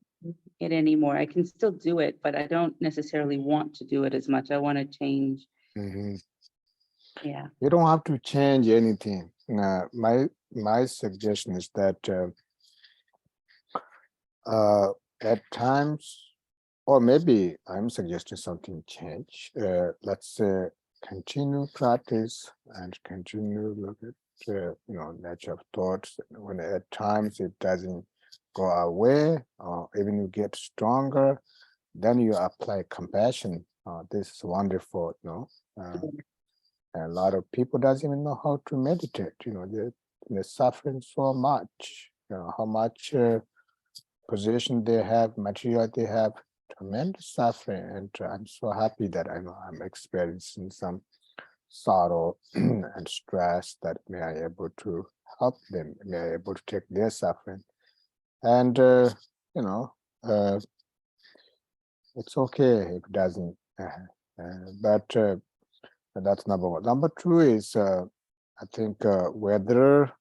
it anymore. I can still do it, but I don't necessarily want to do it as much. I want to change. Mhm. Yeah. You don't have to change anything. My suggestion is that at times, or maybe I'm suggesting something change. Let's say continue practice and continue look at nature of thoughts. When at times it doesn't go away, or even you get stronger, then you apply compassion. This is wonderful. A lot of people doesn't even know how to meditate. They're suffering so much. How much position they have, material they have, tremendous suffering. And I'm so happy that I'm experiencing some sorrow and stress, that may I able to help them, may I able to take their suffering. And you know, uh, it's okay if it doesn't. But that's number one. Number two is, I think, whether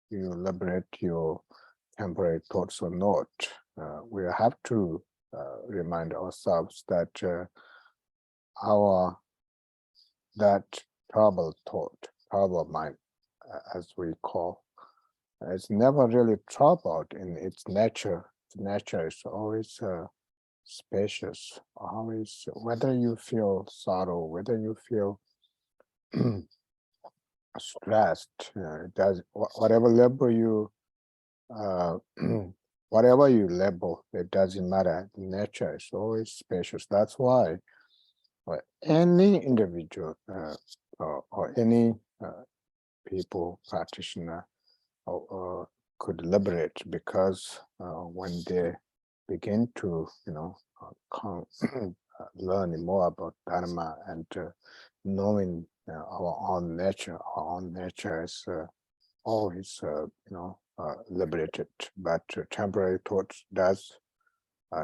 you liberate your temporary thoughts or not, we have to remind ourselves that our that troubled thought, troubled mind, as we call, it's never really troubled in its nature. Its nature is always spacious, always, whether you feel sorrow, whether you feel stressed, it does, whatever level you, whatever you label, it doesn't matter. Nature is always spacious. That's why any individual or any people, practitioner, could liberate, because when they begin to, learning more about Dharma and knowing our own nature. Our own nature is always, liberated, but temporary thoughts does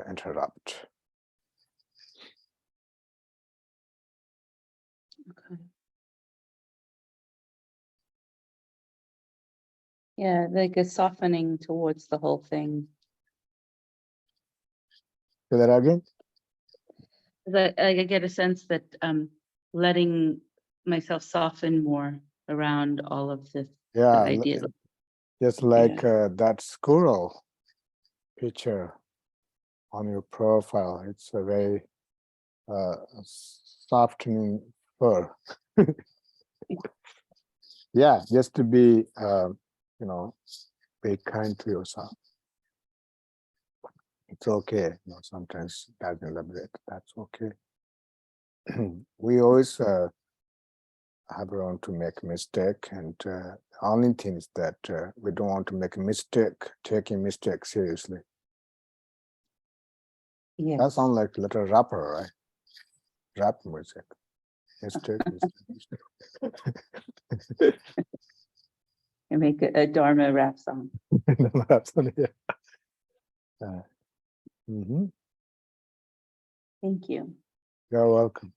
interrupt. Okay. Yeah, like a softening towards the whole thing. Say that again? I get a sense that letting myself soften more around all of the Yeah, ideas. just like that squirrel picture on your profile. It's a very softening fur. Yeah, just to be, be kind to yourself. It's okay. Sometimes it doesn't liberate. That's okay. We always have room to make mistake, and the only thing is that we don't want to make a mistake, taking mistake seriously. Yes. That sounds like little rapper, right? Rap music. Mistake, mistake. And make a Dharma rap song. Absolutely. Yeah. Thank you. You're welcome.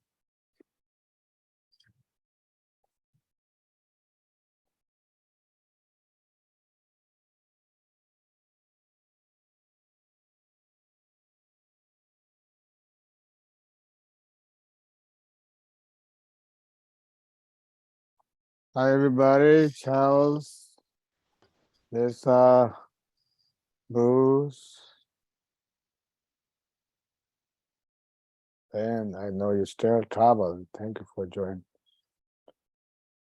Hi, everybody. Charles, Lisa, Bruce. And I know you still travel. Thank you for joining,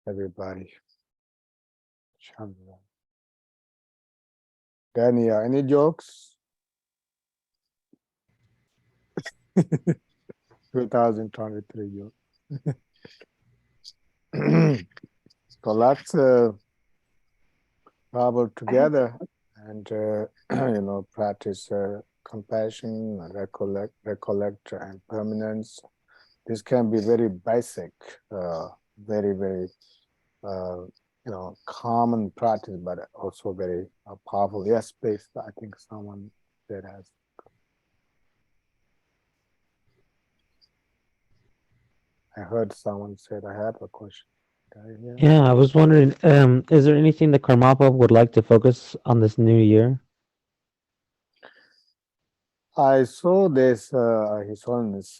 everybody. Daniel, any jokes? 2023 joke. So let's travel together and practice compassion, recollect, and permanence. This can be very basic, very, very common practice, but also very powerful. Yes, please. I think someone that has. I heard someone said I have a question. Yeah, I was wondering, is there anything that Karmapa would like to focus on this new year? I saw this, his Holiness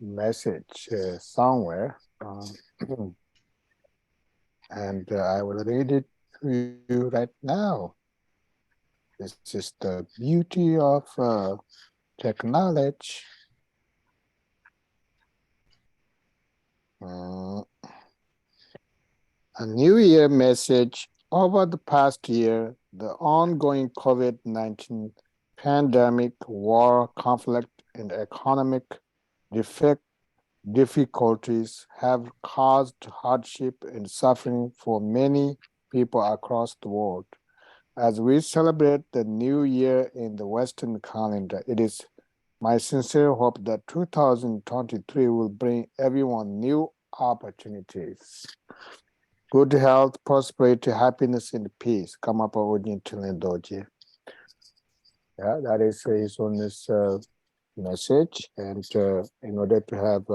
message somewhere, and I will read it to you right now. This is the beauty of technology. A New Year message. Over the past year, the ongoing COVID-19 pandemic, war, conflict, and economic difficulties have caused hardship and suffering for many people across the world. As we celebrate the new year in the Western calendar, it is my sincere hope that 2023 will bring everyone new opportunities. Good health, prosperity, happiness, and peace. Kamapa Ujintilin Doji. Yeah, that is his Holiness message. And in order to have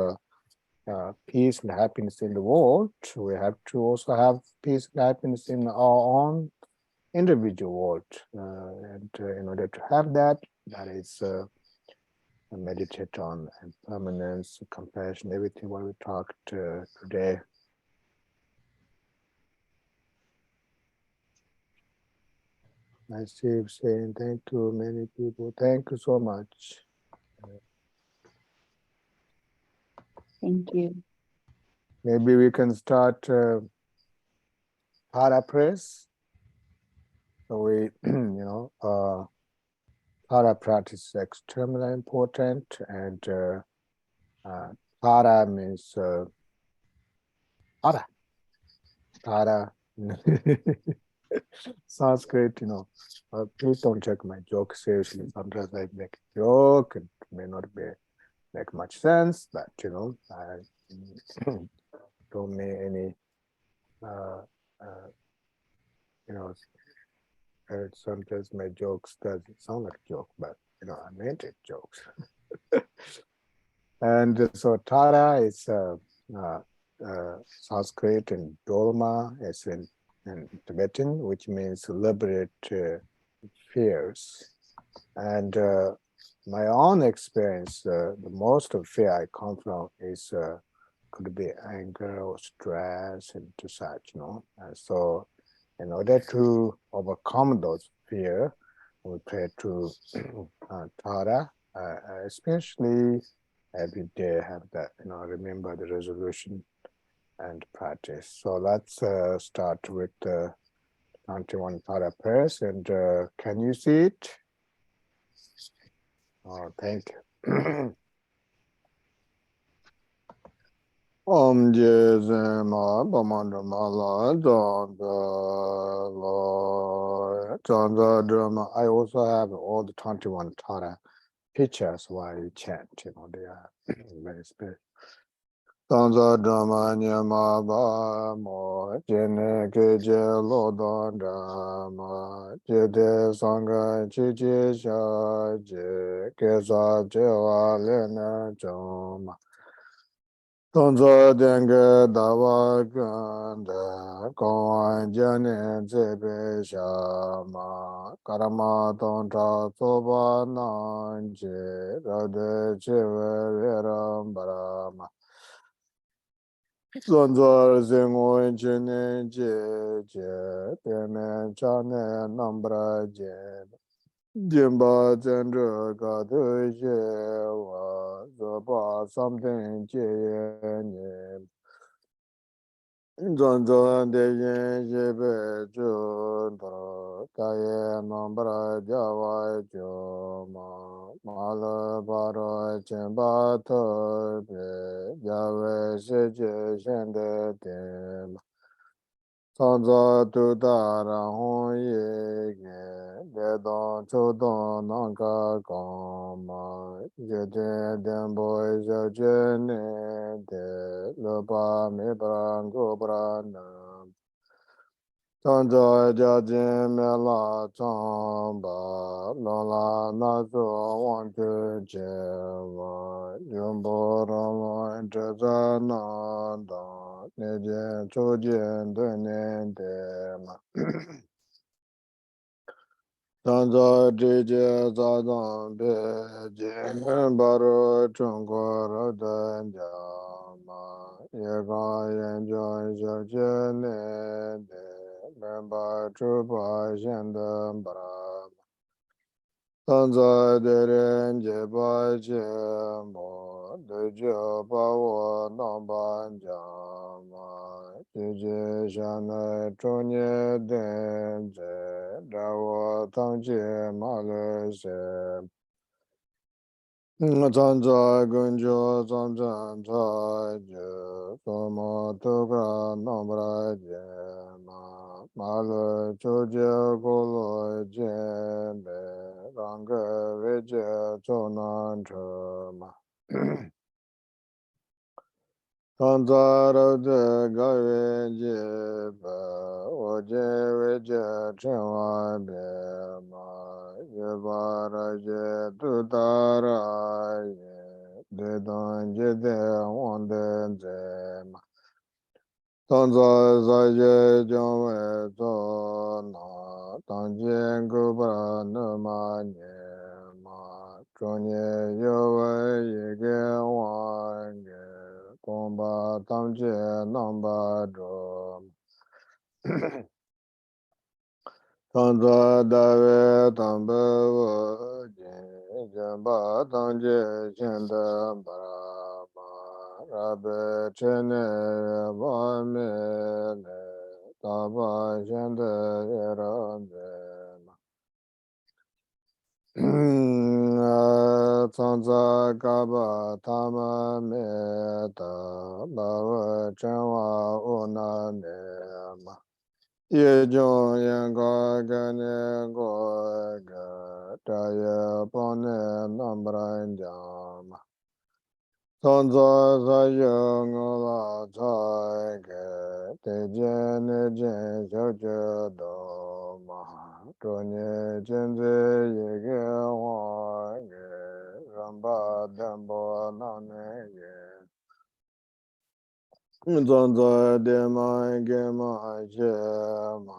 peace and happiness in the world, we have to also have peace and happiness in our own individual world. And in order to have that, that is meditate on impermanence, compassion, everything what we talked today. I see saying thank you, many people. Thank you so much. Thank you. Maybe we can start para press. So we, para practice is extremely important, and para means para. Para. Sanskrit, please don't take my joke seriously. Sometimes I make a joke, it may not make much sense, but I don't make any sometimes my jokes doesn't sound like a joke, but I meant it jokes. And so Tara is Sanskrit, and Dolma is in Tibetan, which means liberate fears. And my own experience, the most of fear I come from is could be anger or stress and such, so in order to overcome those fear, we pray to Tara, especially every day have that, remember the resolution and practice. So let's start with the 21 Tara prayers, and can you see it? Oh, thank you. Om Je Ma Bamanda Mala Danda Drama. I also have all the 21 Tara pictures while you chant, they are very special. Danza Drama Nyama Ba Mo Jene Keje Lodan Drama Jede Sangha Chichi Sha Je Kesa Jewa Lena Joma Danza Denge Dawa Ganda Kawan Jane Zebe Shama Karama Tontra Soba Nanje Rade Chewe Veram Barama Zonzor Zengo Jene Je Peme Chane Nambra Je Jimba Zendra Gadu Je Wa Zoba Something Je Nye Zonzo De Je Be Jundra Kaye Nambra Jawa Joma Mala Baro Chimba Tobe Jawe Seje Shende Dem Sanza Tudara Hon Ye Dedon Chodon Nanka Koma Jede Dembo Jene De Loba Mibrango Brana Sanza Jajin Mela Chamba Lola Nazo Wantu Jewa Jumbo Rama Jazananda Nejen Chojen Dene Dema Sanza Jeje Zadan Beje Baro Chungor Danjama Yega Yenjon Jajene De Memba Chupa Shendam Bara Sanza Deren Jeba Jemo Dejo Bawa Namban Jama Jeje Shana Chonye Denje Dawa Tangje Malese Zanza Gunjo Zanzan Taje Soma Tukra Nambra Jema Malo Choje Golo Jembe Ranga Veje Chonan Choma Tanzara de Gave Jeba Oje Veje Chewa Bema Yevara Je Tutara Ye Dedan Jede Wande Zema Tanza Zaje Jomwe Zona Tanjen Gubra Numa Nyema Chonye Yowe Yege Wange Gomba Tamje Namba Drom Tanza Dave Tamba Jamba Tanje Chenda Barama Rabe Chene Vame Taba Chenda Yarande Tanza Gaba Tama Meta Bava Chanwa Una Nema Ye jo yan ga ga ne go ga ta ya pa ne nam bran jam son zo za yo ngo la cha ge te je ne je jo jo do ma to ne jen ze ye ge wa ge ram ba dam bo na ne ye Zonzo de ma ge ma je ma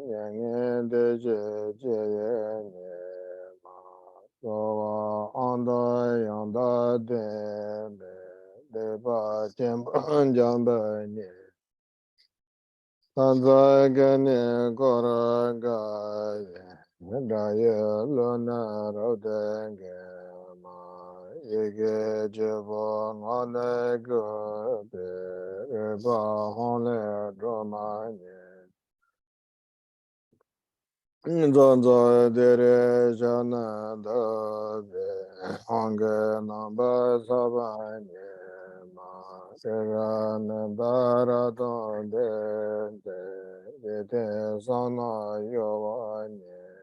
yang ye de je ye ne ma so wa an da yang da de ba chen ban jang ba ne san za ge ne ko ra ga ye da ye lo na ro de ge ma ye ge je bo ma le go be ba hon le do ma ye zon zo de re ja na da be hong ge na ba sa ba ye ma se ra na da ra do de sa na yo wa ye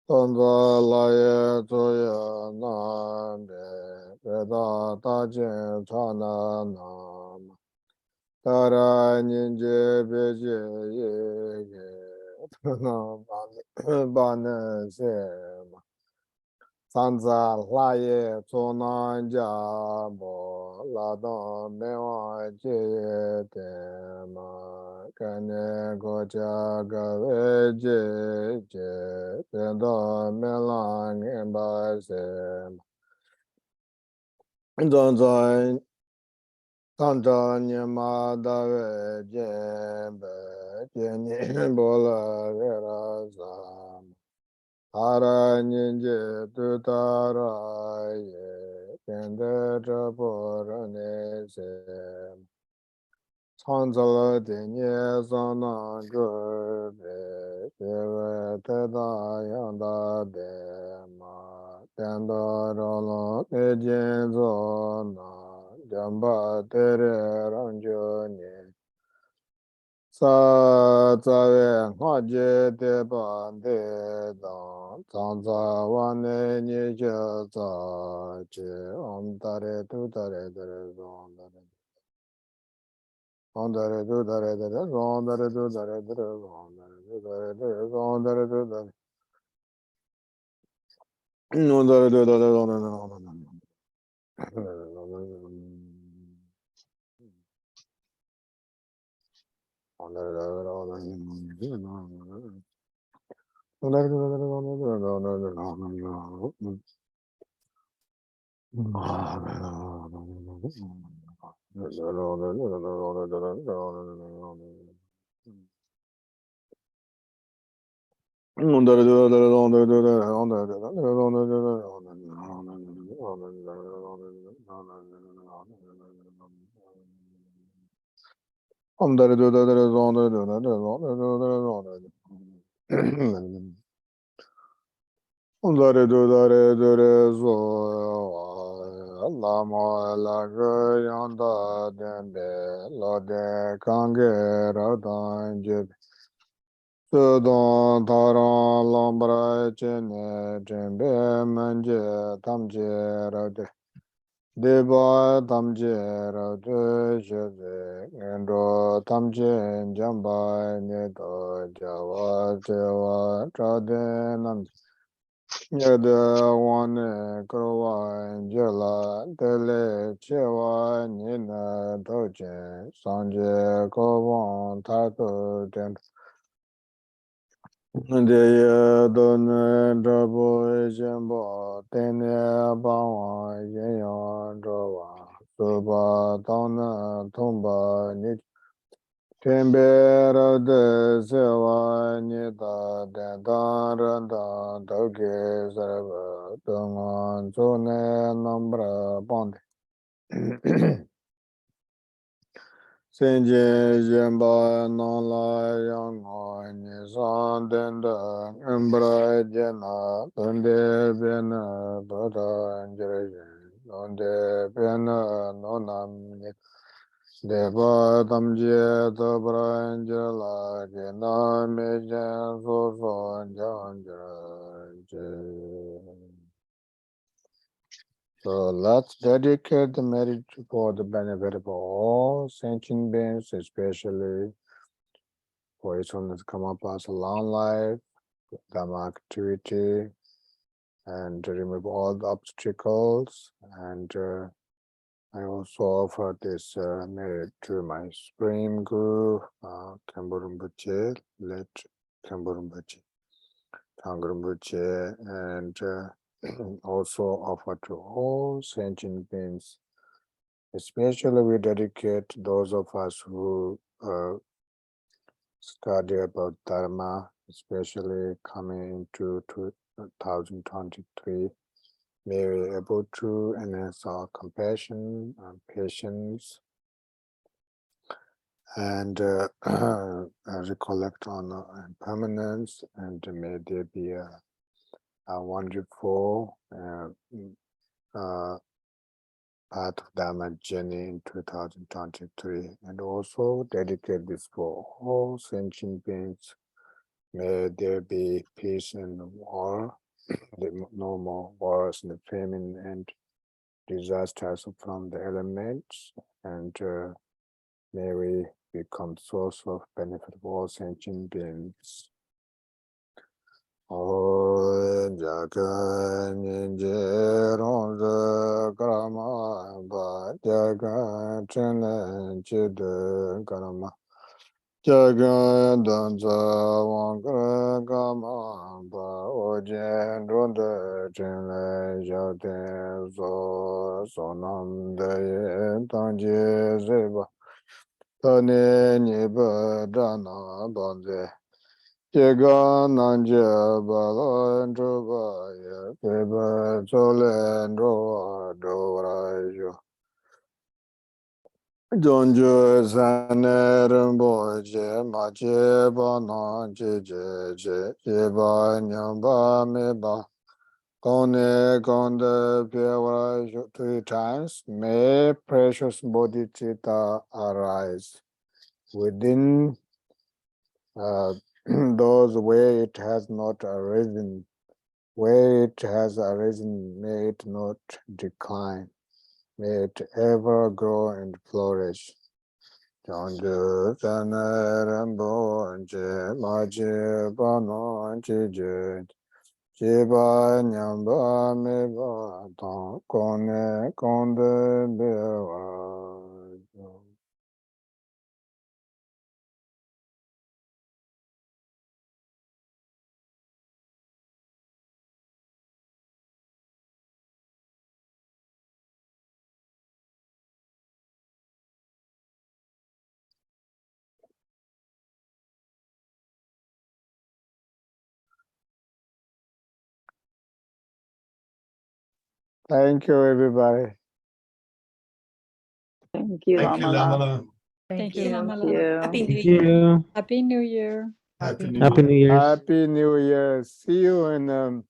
Tanza laye toya nande, peda tajen chana nam, tara ninje beje yege, tana bane sema. Tanza laye tonan jabo, ladan mewa jeye tema, kane gocha gawe je, penda melang emba sema. Tanza Tanta nyama dawe jembe, jenye bola vera sam. Tara nyinje tutara ye, kende trapora ne se. Chanzala denye sana gurbe, tewe teda yanda dema. Tenda rolo nejen zona, jamba tere ranjo ne. Sa tsawe ngaje te ban te dan, tsanza wane nye che tsa che, om tare tu tare tere zon tare. On tare tu tare tere zon tare tu tare tere zon tare tu tare tere zon tare tu tare. On tare tu tare zon tare zon tare. On tare tu tare zon tare. Dare do dare dare zo Lama la ge yanda dembe la de kange ra dan je Sudon taran lambra chene dembe manje tamje ra de Deba tamje ra de je de Endo tamje jamba ne do jawa jewa tra de nam Yada wane krowa jela tele chewa nina doje sanje kovon tato ten deye done drabo jembo tene bawa yeyon drowa suba tona tomba Tembera de sewa nida de daranda doge sarva dungan zune nombra bonde. Senje jemba nala yango nisan denda embra jena donde bena bada njere donde bena nonam Deva tamje tabra njela jena meja so so janja. So let's dedicate the marriage for the benefit of all sentient beings, especially for each one that's come up as a long life, Dhamma activity, and to remove all the obstacles. And I also offer this merit to my Supreme Guru, Khenpo Rinpoche, late Khenpo Rinpoche, Thangpa Rinpoche, and also offer to all sentient beings. Especially we dedicate those of us who study about Dharma, especially coming into 2023. May we able to enhance our compassion and patience and recollect on impermanence, and may there be a wonderful path of Dharma journey in 2023, and also dedicate this for all sentient beings. May there be peace and war, no more wars and famine and disasters from the elements, and may we become source of benefit for all sentient beings. Oh, Jaga Ninja Ronza Karama Ba Jaga Chene Chide Karama Jaga Danza Wangara Kama Ba Ojen Ronda Chene Jate So Sonam Daye Tanje Zeba Tane Nipa Dana Banze Jega Nanja Bala Drubaya Peba Solen Roa Dorajo Jonjo Saner Boje Mache Bana Jeje Jeba Nyamba Meba Kone Konde Piawara 3 times. May precious bodhicitta arise within those where it has not arisen. Where it has arisen, may it not decline. May it ever grow and flourish. Chandu Sanarambo Je Maji Bano Chije Jiba Nyamba Meba Ton Kone Konde Bewa. Thank you, everybody. Thank you, Thank you, Lama. Lama. Thank you, Lama Thank Lama. you. Happy New Thank Year. you. Happy New Year. Happy New Happy Year. New Year's. Happy New Year. See you in